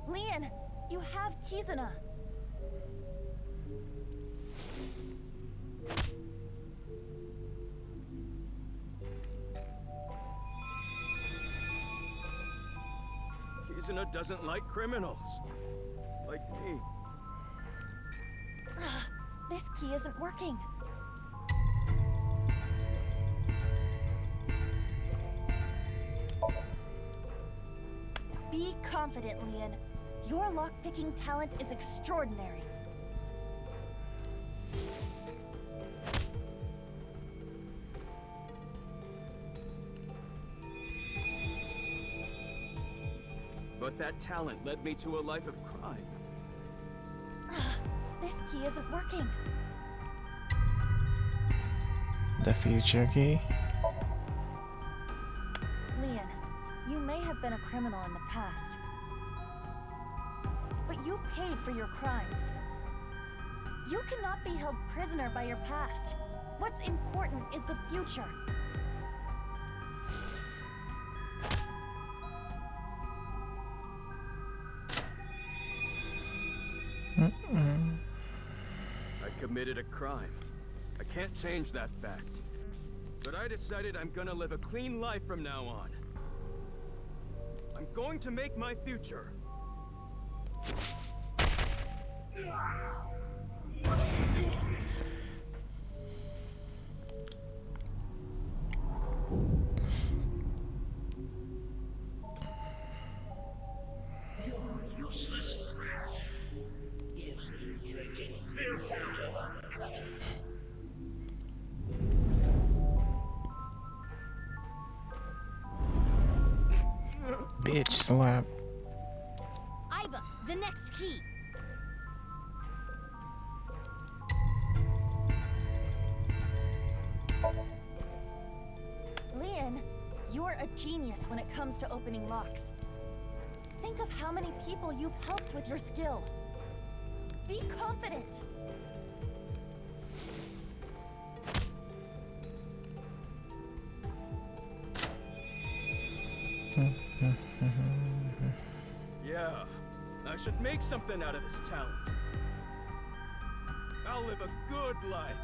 Leon, you have Kizuna. Kizuna doesn't like criminals. Like me. This key isn't working. Be confident, Leon. Your lockpicking talent is extraordinary. But that talent led me to a life of crime. This key isn't working. The future key? Leon, you may have been a criminal in the past, but you paid for your crimes. You cannot be held prisoner by your past. What's important is the future. I committed a crime. I can't change that fact. But I decided I'm gonna live a clean life from now on. I'm going to make my future. What are you doing? You're useless trash. Gives you drinking fearful of uncut. Bitch slap. Iba, the next key. Leon, you're a genius when it comes to opening locks. Think of how many people you've helped with your skill. Be confident. Yeah, I should make something out of this talent. I'll live a good life.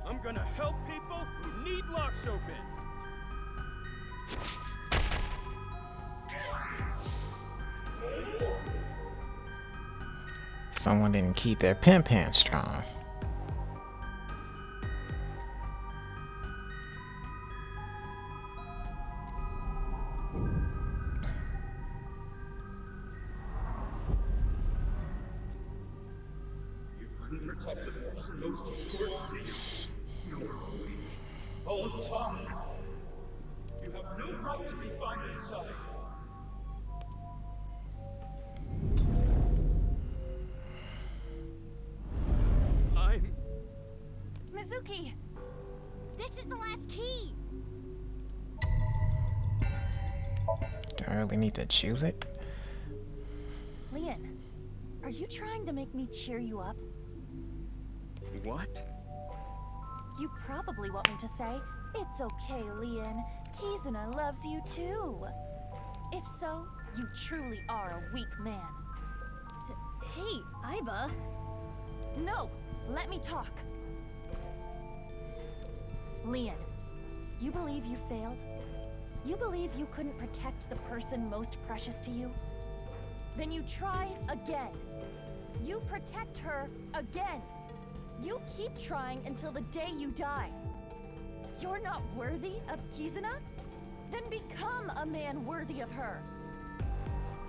I'm gonna help people who need locks opened. Someone didn't keep their pimp strong. Protect the person most important to you. You're weak. All talk. You have no right to be by his side. Mizuki! This is the last key. Do I really need to choose it? Leon, are you trying to make me cheer you up? What? You probably want me to say, "It's okay, Leon. Kizuna loves you too." If so, you truly are a weak man. Hey, Aiba. No! Let me talk! Leon, you believe you failed? You believe you couldn't protect the person most precious to you? Then you try again. You protect her again. You keep trying until the day you die. You're not worthy of Kizuna? Then become a man worthy of her.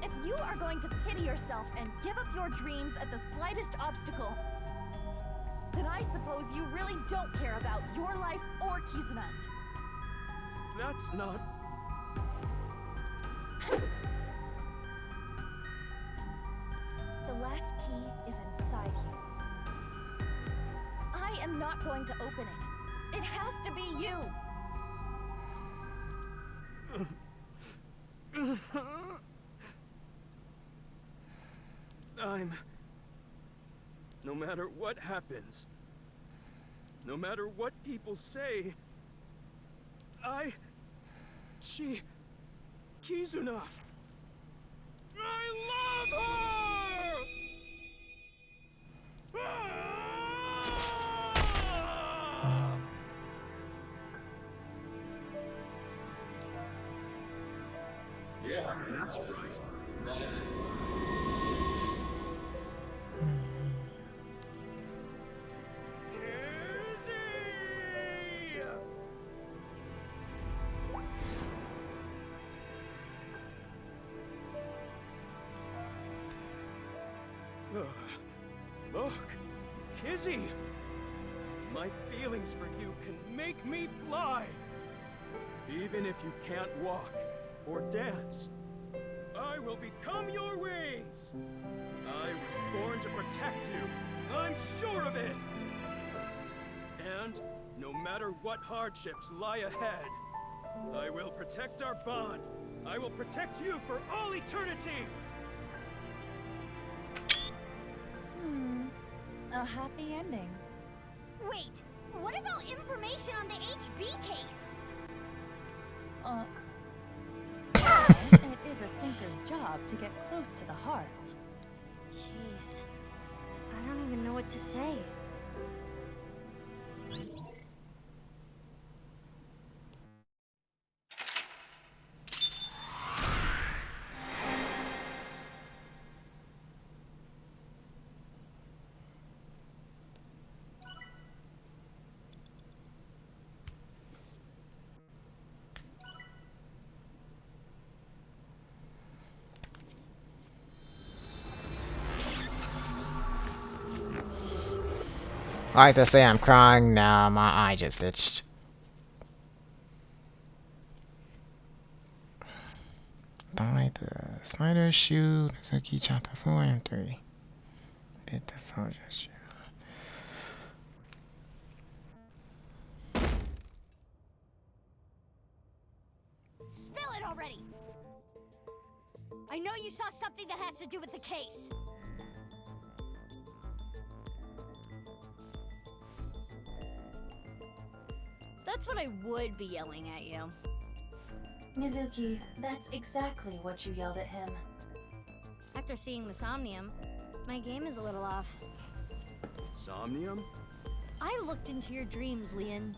If you are going to pity yourself and give up your dreams at the slightest obstacle, then I suppose you really don't care about your life or Kizuna's. That's not... The last key is inside you. I am not going to open it. It has to be you! No matter what happens, no matter what people say, Kizuna, I love her! Yeah, that's right. That's right. Look, Kizzy! My feelings for you can make me fly! Even if you can't walk or dance, I will become your wings! I was born to protect you, I'm sure of it! And no matter what hardships lie ahead, I will protect our bond! I will protect you for all eternity! A happy ending. Wait, what about information on the HB case? It is a sinker's job to get close to the heart. Jeez, I don't even know what to say. I like to say I'm crying, now my eye just itched. Buy the slider shoe, Suzuki chapter 4 and 3. Bit the soldier shoe. Spill it already! I know you saw something that has to do with the case. That's what I would be yelling at you. Mizuki, that's exactly what you yelled at him. After seeing the Somnium, my game is a little off. Somnium? I looked into your dreams, Leon,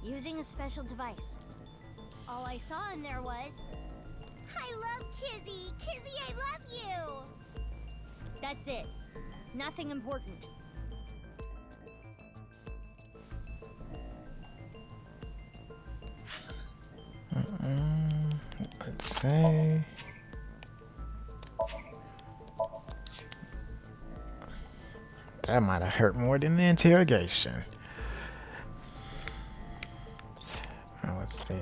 using a special device. All I saw in there was, "I love Kizzy! Kizzy, I love you!" That's it. Nothing important. Let's say... That might have hurt more than the interrogation. Let's see.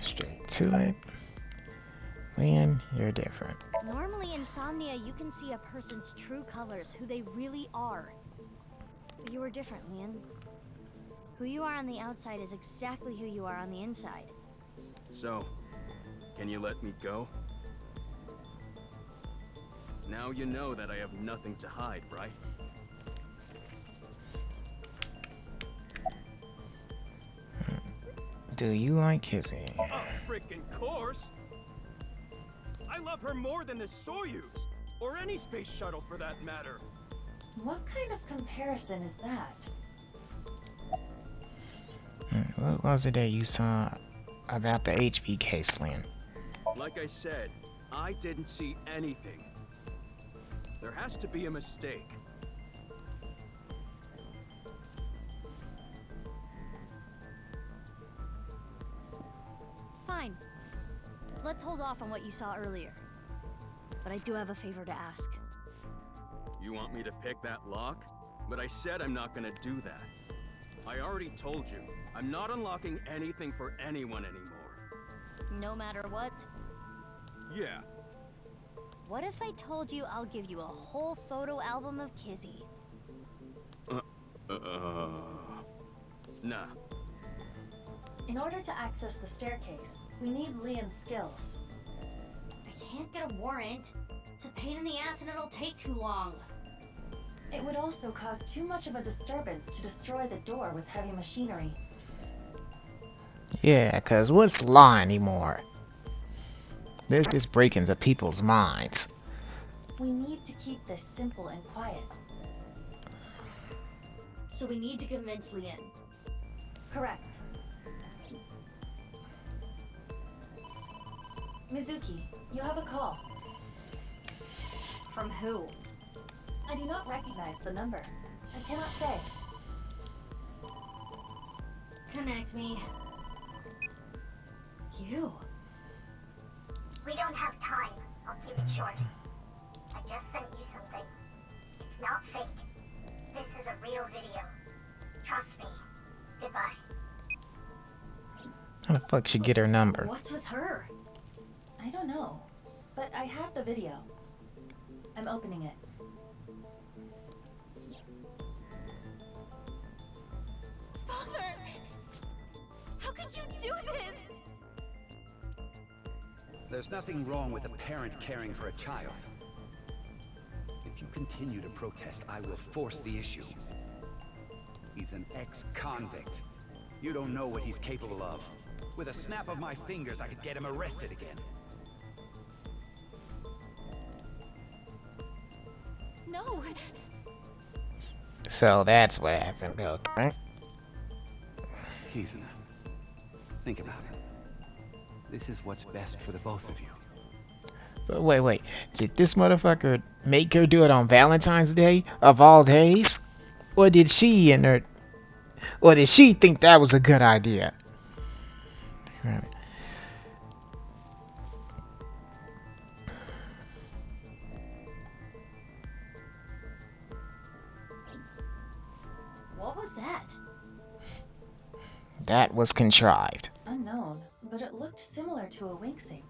Straight to it. Leon, you're different. Normally in Insomnia, you can see a person's true colors, who they really are. But you were different, Leon. Who you are on the outside is exactly who you are on the inside. So, can you let me go? Now you know that I have nothing to hide, right? Do you like kissing? Of freaking course! I love her more than the Soyuz, or any space shuttle for that matter. What kind of comparison is that? What was it that you saw about the HB case, Lynn? Like I said, I didn't see anything. There has to be a mistake. Fine. Let's hold off on what you saw earlier. But I do have a favor to ask. You want me to pick that lock? But I said I'm not gonna do that. I already told you, I'm not unlocking anything for anyone anymore. No matter what? Yeah. What if I told you I'll give you a whole photo album of Kizzy? Nah. In order to access the staircase, we need Leon's skills. I can't get a warrant. It's a pain in the ass and it'll take too long. It would also cause too much of a disturbance to destroy the door with heavy machinery. Yeah, cause what's law anymore? They're just breaking into people's minds. We need to keep this simple and quiet. So we need to convince Leon. Correct. Mizuki, you have a call. From who? I do not recognize the number. I cannot say. Connect me. You? We don't have time. I'll keep it short. I just sent you something. It's not fake. This is a real video. Trust me. Goodbye. How the fuck should get her number? What's with her? I don't know, but I have the video. I'm opening it. Father! How could you do this? There's nothing wrong with a parent caring for a child. If you continue to protest, I will force the issue. He's an ex-convict. You don't know what he's capable of. With a snap of my fingers, I could get him arrested again. No! So that's what happened, Bill, right? Kizuna, think about it. This is what's best for the both of you. But wait. Did this motherfucker make her do it on Valentine's Day, of all days? Or did she think that was a good idea? Right. What was that? That was contrived. Unknown, but it looked similar to a wink sync.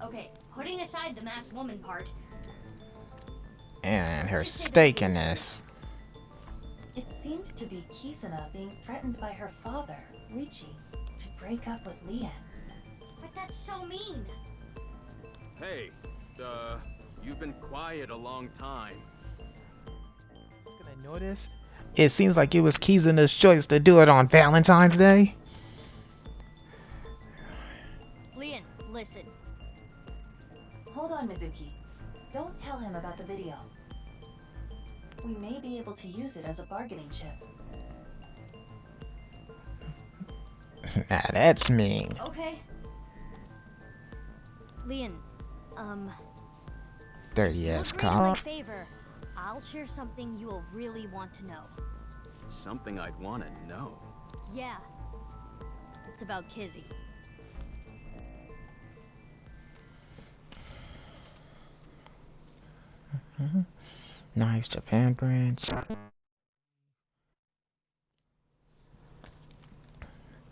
Okay, putting aside the masked woman part. And her stake in this. It seemed to be Kizuna being threatened by her father, Richie, to break up with Leon. But that's so mean. Hey, you've been quiet a long time. What's gonna notice? It seems like it was Kizuna's choice to do it on Valentine's Day. Leon, listen. Hold on, Mizuki. Don't tell him about the video. We may be able to use it as a bargaining chip. Nah, that's mean. Okay. Leon, Dirty ass if you agree to my cop. favor, I'll share something you will really want to know. Something I'd want to know. Yeah. It's about Kizzy. Nice Japan branch.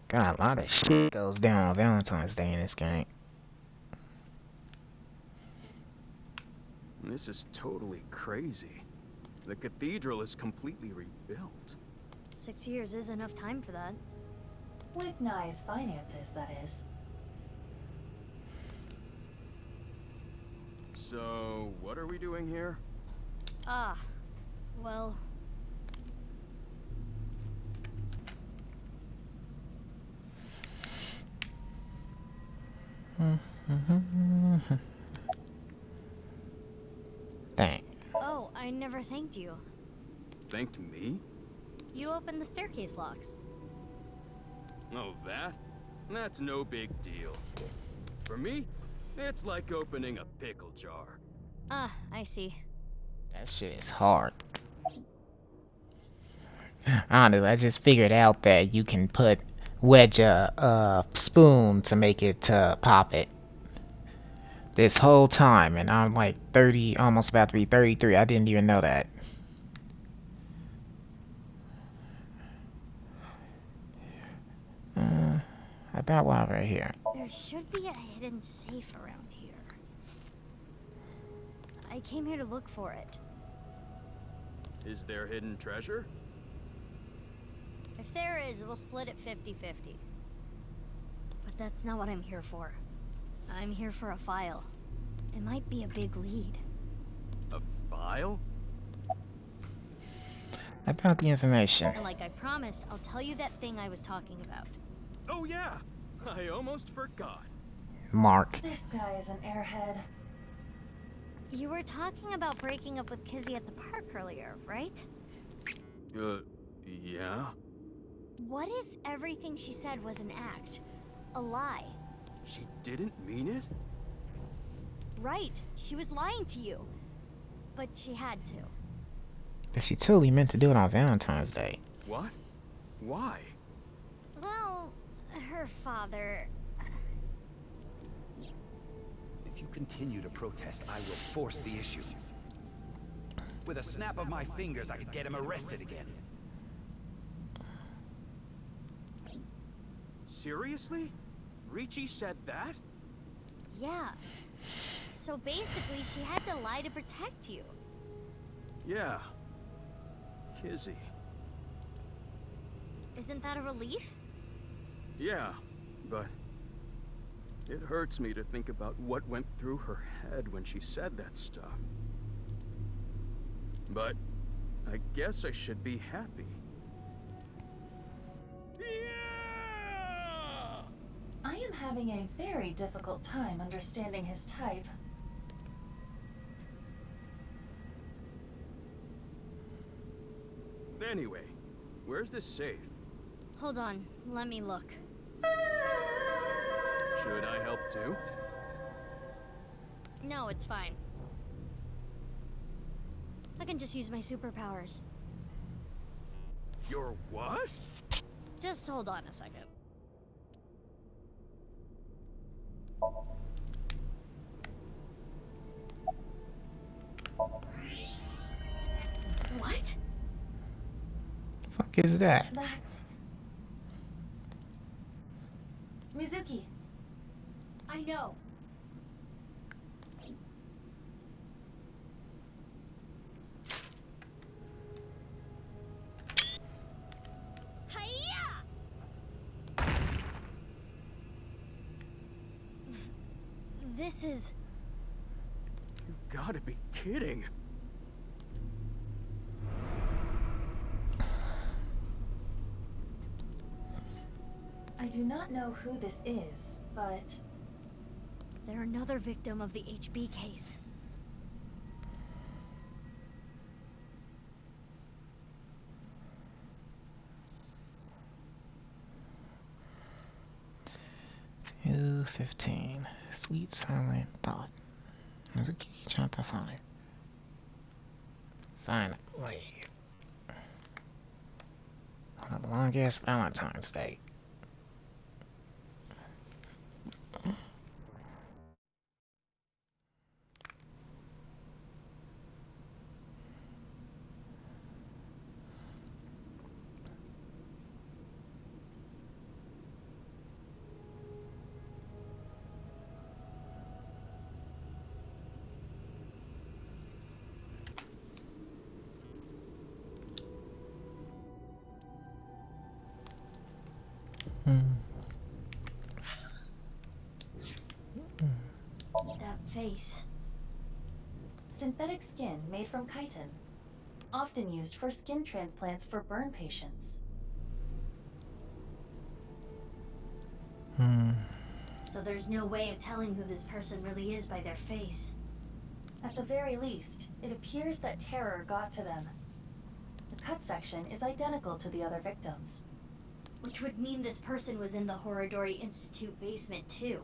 Got a lot of shit goes down on Valentine's Day in this game. This is totally crazy. The cathedral is completely rebuilt. 6 years is enough time for that. With Nye's finances, that is. So, what are we doing here? Ah, well... Dang. Oh, I never thanked you. Thanked me? You opened the staircase locks. Oh, that? That's no big deal. For me, it's like opening a pickle jar. Ah, I see. That shit is hard. Honestly, I just figured out that you can wedge a spoon to make it pop it. This whole time, and I'm like 30, almost about to be 33. I didn't even know that. About while right here. There should be a hidden safe around here. I came here to look for it. Is there hidden treasure? If there is, we'll split it 50-50. But that's not what I'm here for. I'm here for a file. It might be a big lead. A file? About the information. And like I promised, I'll tell you that thing I was talking about. Oh yeah! I almost forgot. Mark. This guy is an airhead. You were talking about breaking up with Kizzy at the park earlier, right? Yeah? What if everything she said was an act? A lie? She didn't mean it? Right, she was lying to you. But she had to. But she totally meant to do it on Valentine's Day. What? Why? Well, her father... If you continue to protest, I will force the issue. With a snap of my fingers, I could get him arrested again. Seriously? Ricci said that? Yeah. So basically, she had to lie to protect you. Yeah. Kizzy. Isn't that a relief? Yeah, but... it hurts me to think about what went through her head when she said that stuff. But I guess I should be happy. I am having a very difficult time understanding his type. Anyway, where's this safe? Hold on, let me look. Should I help too? No, it's fine. I can just use my superpowers. Your what? Just hold on a second. What? Fuck is that? That's... Mizuki. I know. This is... You've got to be kidding. I do not know who this is, but... they're another victim of the HB case. $2.15. Sweet silent thought. There's a key trying to find. Finally. On a long ass Valentine's Day. synthetic skin made from chitin, often used for skin transplants for burn patients. So there's no way of telling who this person really is by their face. At the very least, it appears that terror got to them. The cut section is identical to the other victims. Which would mean this person was in the Horodori Institute basement too.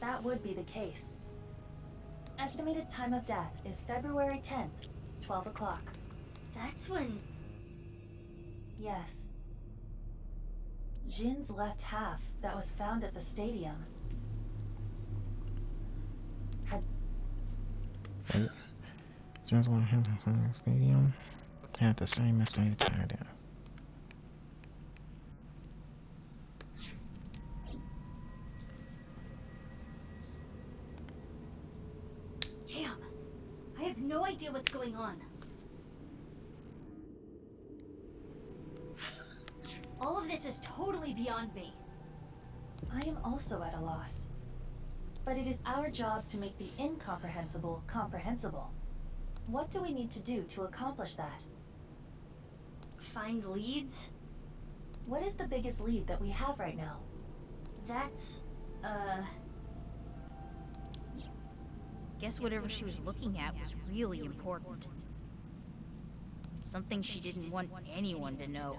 That would be the case. Estimated time of death is February 10th, 12 o'clock. That's when... Yes. Jin's left half that was found at the stadium had... Jin's one hand at the stadium had the same estimated time of death. Damn! I have no idea what's going on. All of this is totally beyond me. I am also at a loss. But it is our job to make the incomprehensible comprehensible. What do we need to do to accomplish that? Find leads? What is the biggest lead that we have right now? That's, Guess whatever she was looking at was really important. Something she didn't want anyone to know.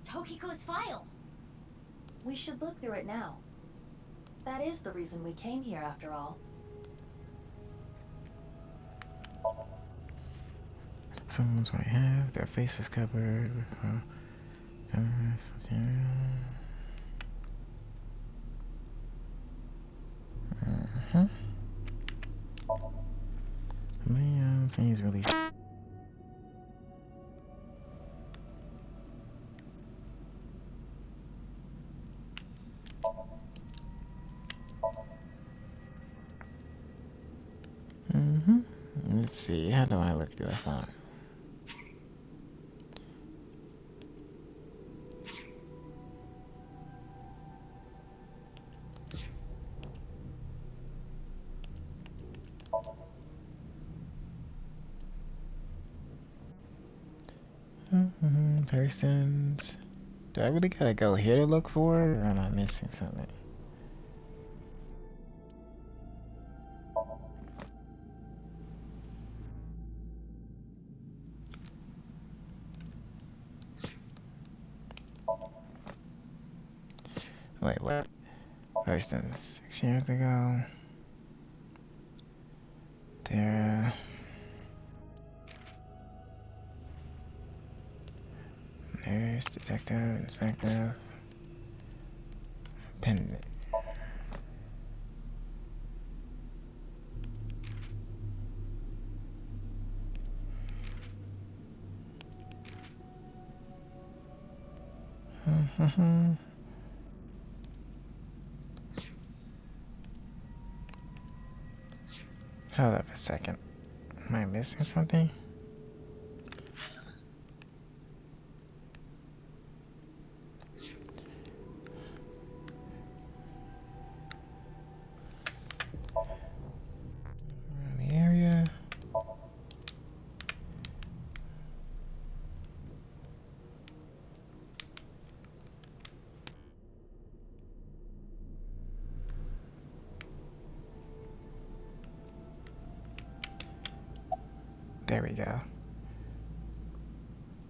Tokiko's file! We should look through it now. That is the reason we came here, after all. Someone's might have their faces covered. Man, he's really. Let's see, how do I look through a phone? Persons. Do I really gotta go here to look for it, or am I missing something? Wait, what? Persons. 6 years ago. Tara. Nurse, detective, inspector. Pendant. Hold up a second. Am I missing something? Around the area. There we go.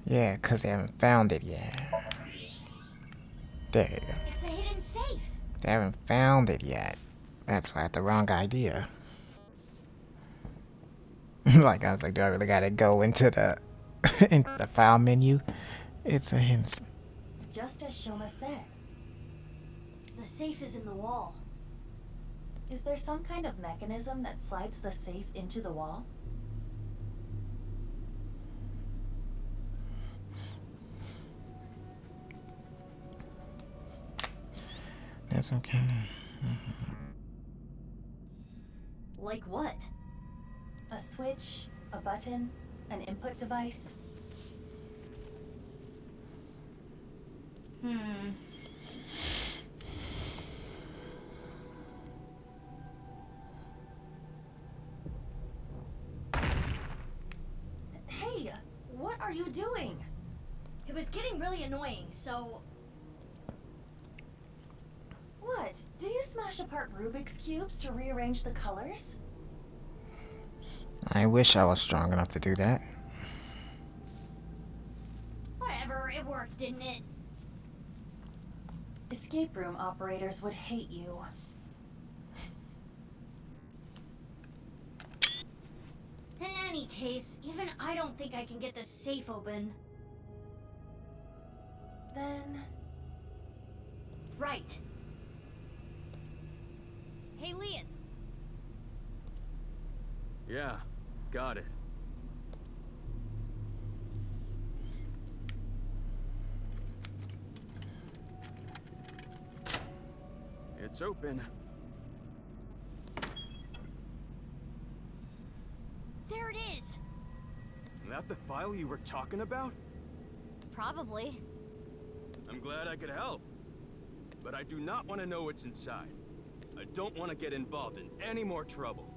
Yeah, 'cause they haven't found it yet. There you go. It's a hidden safe! They haven't found it yet. That's why I had the wrong idea. Like, I was like, do I really gotta go into the into the file menu? It's a hint. Just as Shoma said. The safe is in the wall. Is there some kind of mechanism that slides the safe into the wall? That's okay. Like what? A switch, a button, an input device. are you doing? It was getting really annoying, so... What? Do you smash apart Rubik's Cubes to rearrange the colors? I wish I was strong enough to do that. Whatever, it worked, didn't it? Escape room operators would hate you. In any case, even I don't think I can get this safe open. Then... Right. Hey, Leon. Yeah, got it. It's open. There it is. Is that the file you were talking about? Probably. I'm glad I could help. But I do not want to know what's inside. I don't want to get involved in any more trouble.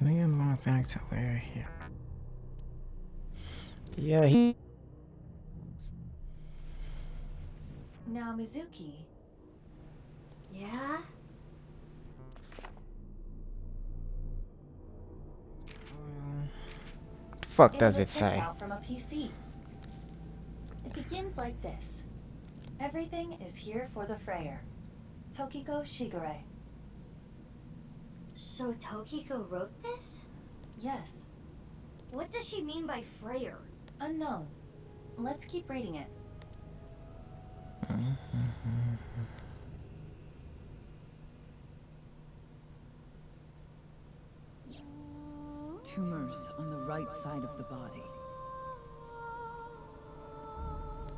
Leon went back to where he... Yeah, he... Now, Mizuki. Yeah? Fuck does it say? Printout from a PC. It begins like this. Everything is here for the Freyer. Tokiko Shigure. So Tokiko wrote this? Yes. What does she mean by Freyer? Unknown. Let's keep reading it. Tumors on the right side of the body.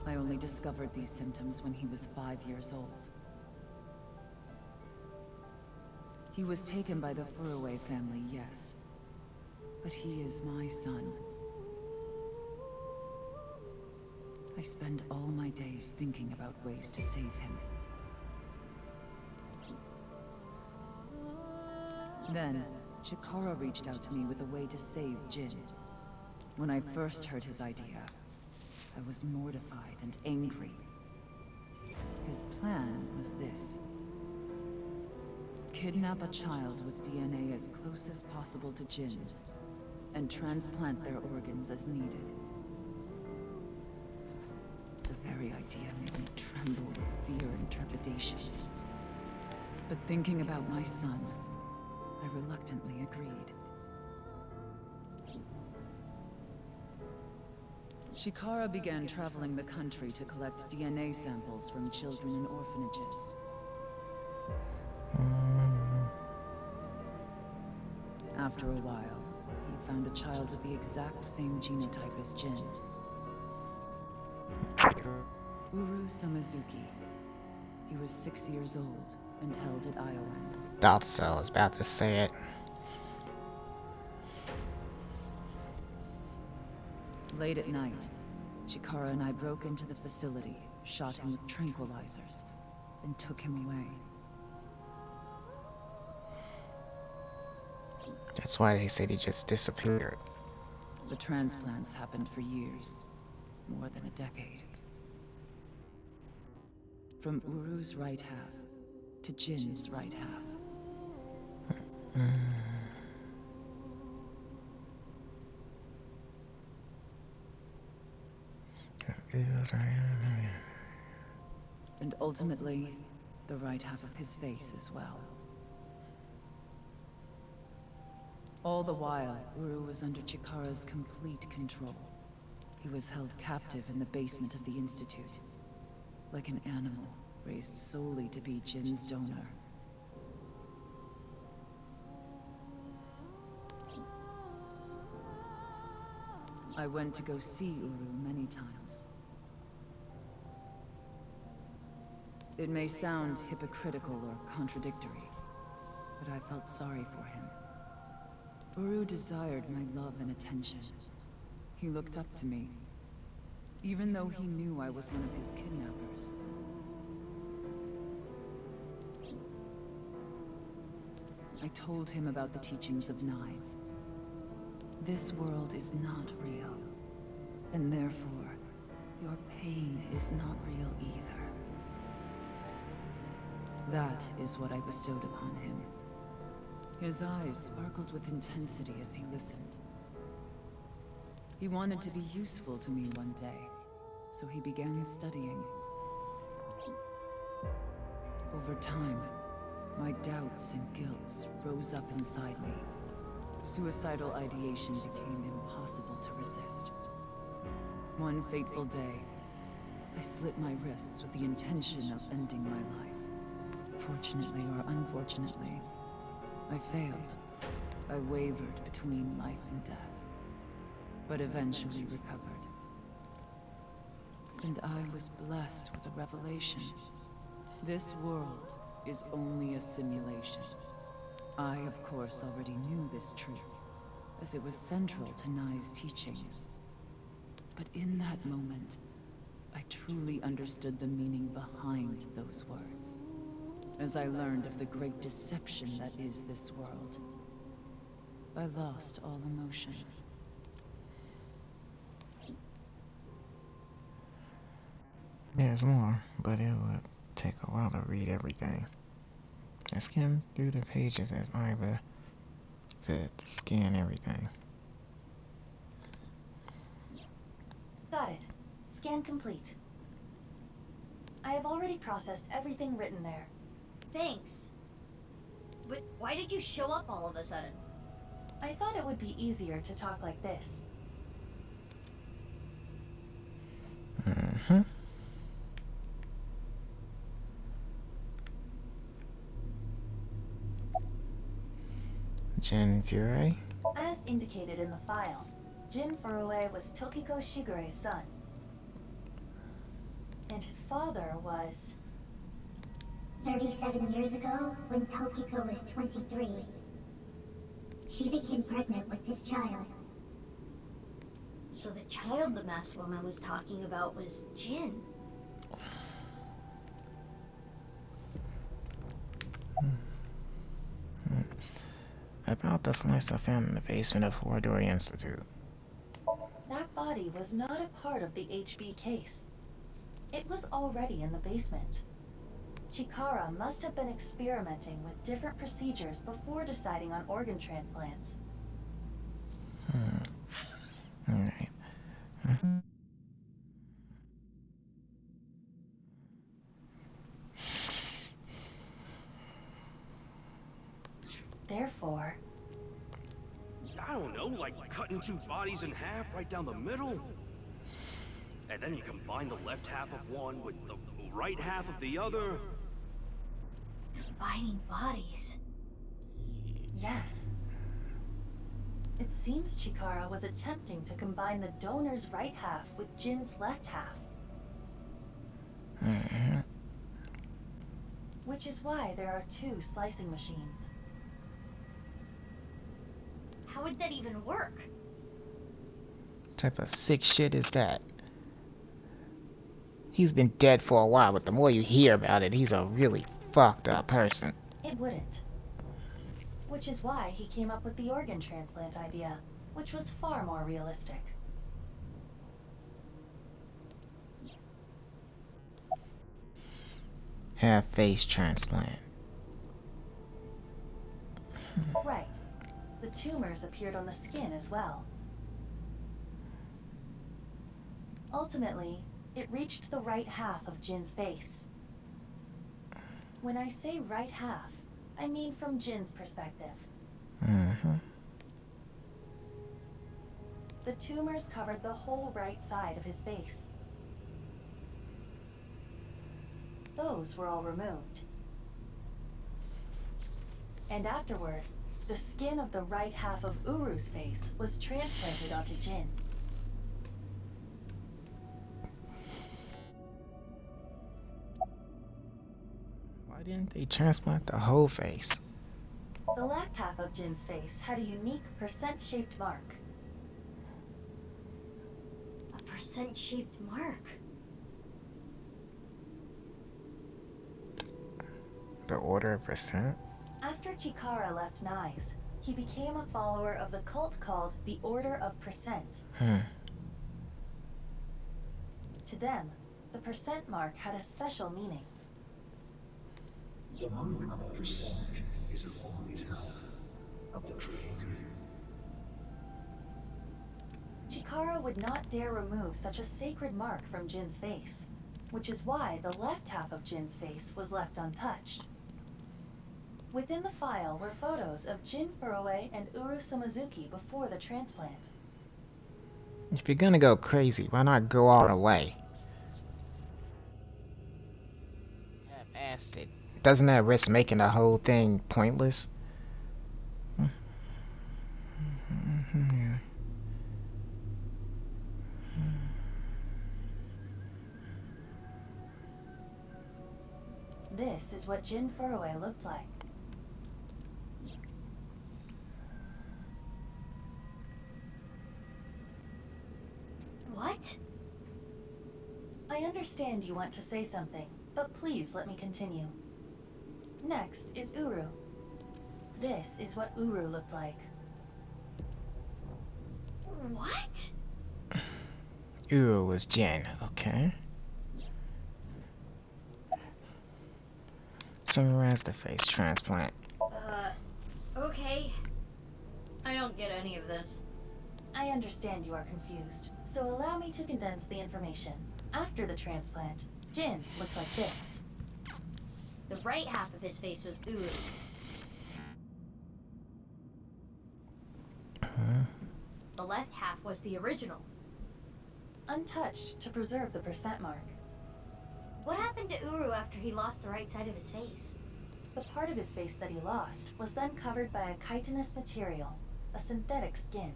I only discovered these symptoms when he was 5 years old. He was taken by the Furuway family, yes. But he is my son. I spend all my days thinking about ways to save him. Then, Chikara reached out to me with a way to save Jin. When I first heard his idea, I was mortified and angry. His plan was this. Kidnap a child with DNA as close as possible to Jin's, and transplant their organs as needed. The very idea made me tremble with fear and trepidation. But thinking about my son, I reluctantly agreed. Chikara began traveling the country to collect DNA samples from children in orphanages. After a while, he found a child with the exact same genotype as Jin. Uru Samazuki. He was 6 years old and held at Iowan. Thought so, I was about to say it. Late at night, Chikara and I broke into the facility, shot him with tranquilizers, and took him away. That's why they said he just disappeared. The transplants happened for years, more than a decade. From Uru's right half to Jin's right half. And ultimately, the right half of his face as well. All the while, Uru was under Chikara's complete control. He was held captive in the basement of the Institute, like an animal raised solely to be Jin's donor. I went to go see Uru many times. It may sound hypocritical or contradictory, but I felt sorry for him. Uru desired my love and attention. He looked up to me, even though he knew I was one of his kidnappers. I told him about the teachings of knives. This world is not real. And therefore, your pain is not real either. That is what I bestowed upon him. His eyes sparkled with intensity as he listened. He wanted to be useful to me one day, so he began studying. Over time, my doubts and guilt rose up inside me. Suicidal ideation became impossible to resist. One fateful day, I slit my wrists with the intention of ending my life. Fortunately or unfortunately, I failed. I wavered between life and death, but eventually recovered. And I was blessed with a revelation. This world is only a simulation. I, of course, already knew this truth, as it was central to Nai's teachings. But in that moment, I truly understood the meaning behind those words, as I learned of the great deception that is this world. I lost all emotion. There's more, but it would take a while to read everything. I skimmed through the pages as Iva said to scan everything. Got it. Scan complete. I have already processed everything written there. Thanks. But why did you show up all of a sudden? I thought it would be easier to talk like this. Mm-hmm. Jin Furei? As indicated in the file, Jin Furue was Tokiko Shigure's son. And his father was... 37 years ago, when Tokiko was 23, she became pregnant with this child. So the child the masked woman was talking about was Jin. About the slice I found in the basement of Horadori Institute. That body was not a part of the HB case. It was already in the basement. Chikara must have been experimenting with different procedures before deciding on organ transplants. Alright. Therefore... I don't know, like cutting two bodies in half right down the middle? And then you combine the left half of one with the right half of the other? Combining bodies. Yes. It seems Chikara was attempting to combine the donor's right half with Jin's left half. Which is why there are two slicing machines. How would that even work? Type of sick shit is that? He's been dead for a while, but the more you hear about it, he's a really fucked up person. It wouldn't. Which is why he came up with the organ transplant idea, which was far more realistic. Half-face transplant. Right. The tumors appeared on the skin as well. Ultimately, it reached the right half of Jin's face. When I say right half, I mean from Jin's perspective. The tumors covered the whole right side of his face. Those were all removed. And afterward, the skin of the right half of Uru's face was transplanted onto Jin. Why didn't they transplant the whole face? The left half of Jin's face had a unique percent-shaped mark. A percent-shaped mark? The order of percent? After Chikara left Nai's, he became a follower of the cult called the Order of Percent. To them, the percent mark had a special meaning. The mark of percent is a holy sign of the Creator. Chikara would not dare remove such a sacred mark from Jin's face, which is why the left half of Jin's face was left untouched. Within the file were photos of Jin Furue and Uru Samazuki before the transplant. If you're gonna go crazy, why not go all the way? Half-assed it. Doesn't that risk making the whole thing pointless? This is what Jin Furue looked like. What? I understand you want to say something, but please let me continue. Next is Uru. This is what Uru looked like. What? Uru was Jin, okay. Summarize the face transplant. Okay. I don't get any of this. I understand you are confused, so allow me to condense the information. After the transplant, Jin looked like this. The right half of his face was Uru's. The left half was the original. Untouched to preserve the percent mark. What happened to Uru after he lost the right side of his face? The part of his face that he lost was then covered by a chitinous material, a synthetic skin.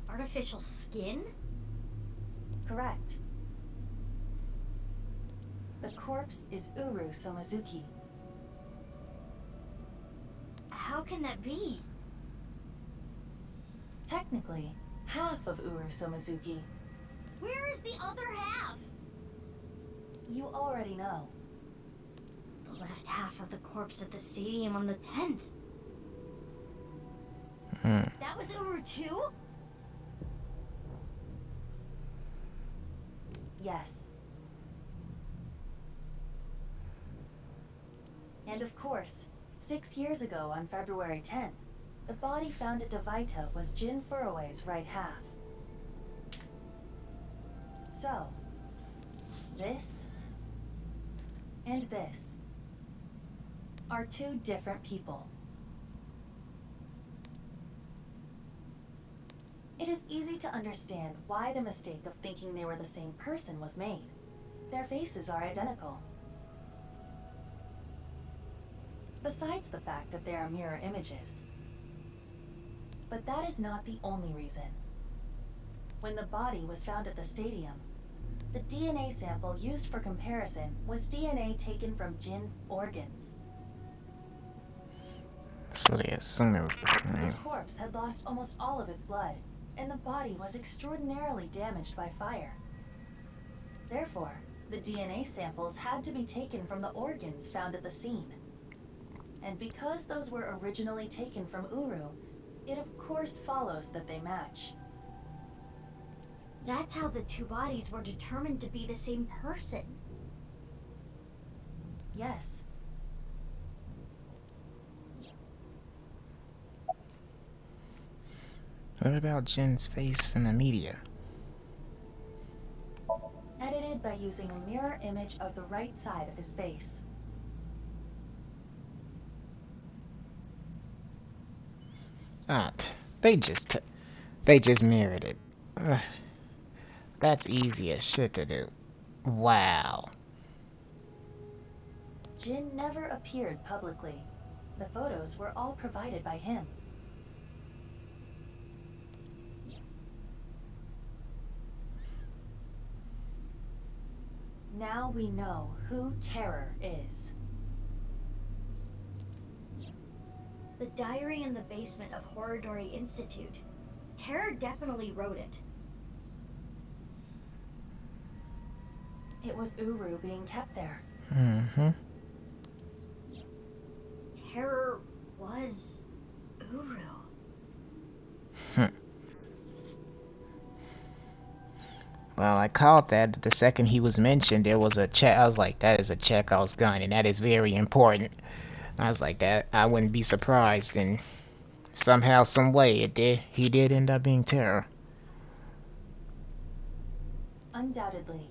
Artificial skin? Correct. The corpse is Uru Somazuki. How can that be? Technically, half of Uru Somazuki. Where is the other half? You already know. The left half of the corpse at the stadium on the 10th. That was Uru too? Yes. And of course, 6 years ago on February 10th, the body found at Devaita was Jin Furue's right half. So, this and this are two different people. It is easy to understand why the mistake of thinking they were the same person was made. Their faces are identical. Besides the fact that they are mirror images. But that is not the only reason. When the body was found at the stadium, the DNA sample used for comparison was DNA taken from Jin's organs. So they assume it was The corpse had lost almost all of its blood, and the body was extraordinarily damaged by fire. Therefore, the DNA samples had to be taken from the organs found at the scene. And because those were originally taken from Uru, it of course follows that they match. That's how the two bodies were determined to be the same person. Yes. What about Jin's face in the media? Edited by using a mirror image of the right side of his face. Ah, they just mirrored it. Ugh. That's easy as shit to do. Wow. Jin never appeared publicly. The photos were all provided by him. Now we know who Terror is. The diary in the basement of Horridori Institute. Terror definitely wrote it. It was Uru being kept there. Mm-hmm. Terror was Uru. Well, I caught that the second he was mentioned, there was a check. I was like, that is a Chekhov's gun, and that is very important. I was like, that I wouldn't be surprised, and somehow, some way, it did. He did end up being Terror. Undoubtedly.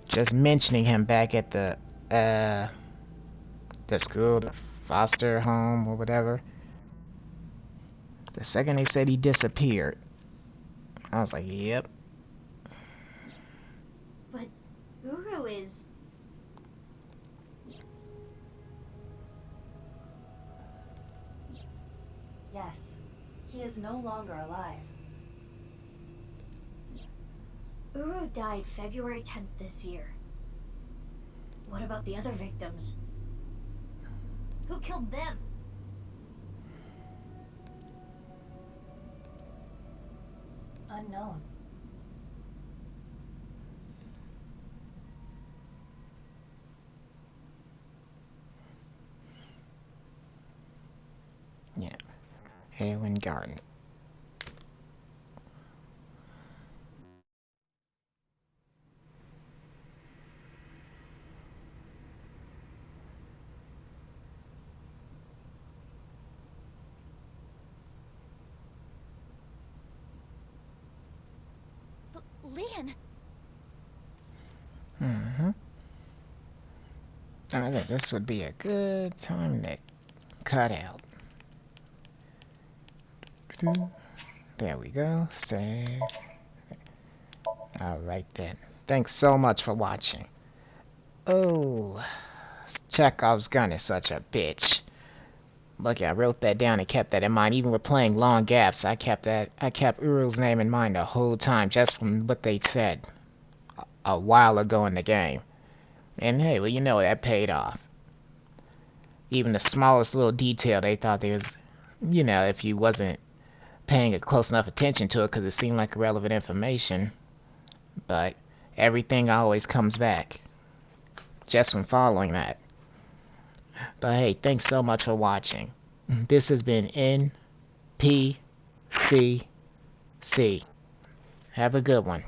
Just mentioning him back at the school, the foster home or whatever. The second they said he disappeared, I was like, yep. But Uru is... Yes, he is no longer alive. Uru died February 10th this year. What about the other victims? Who killed them? Unknown. Yeah. Haven Garden. Leon! I think this would be a good time to cut out. There we go. Save. Alright then. Thanks so much for watching. Oh, Chekhov's gun is such a bitch. Look, I wrote that down and kept that in mind. Even with playing long gaps, I kept Uru's name in mind the whole time, just from what they said a while ago in the game. And hey, well, you know, that paid off. Even the smallest little detail, they thought there was, you know, if you wasn't paying a close enough attention to it, because it seemed like irrelevant information. But everything always comes back just from following that. But hey, thanks so much for watching. This has been NPCC. Have a good one.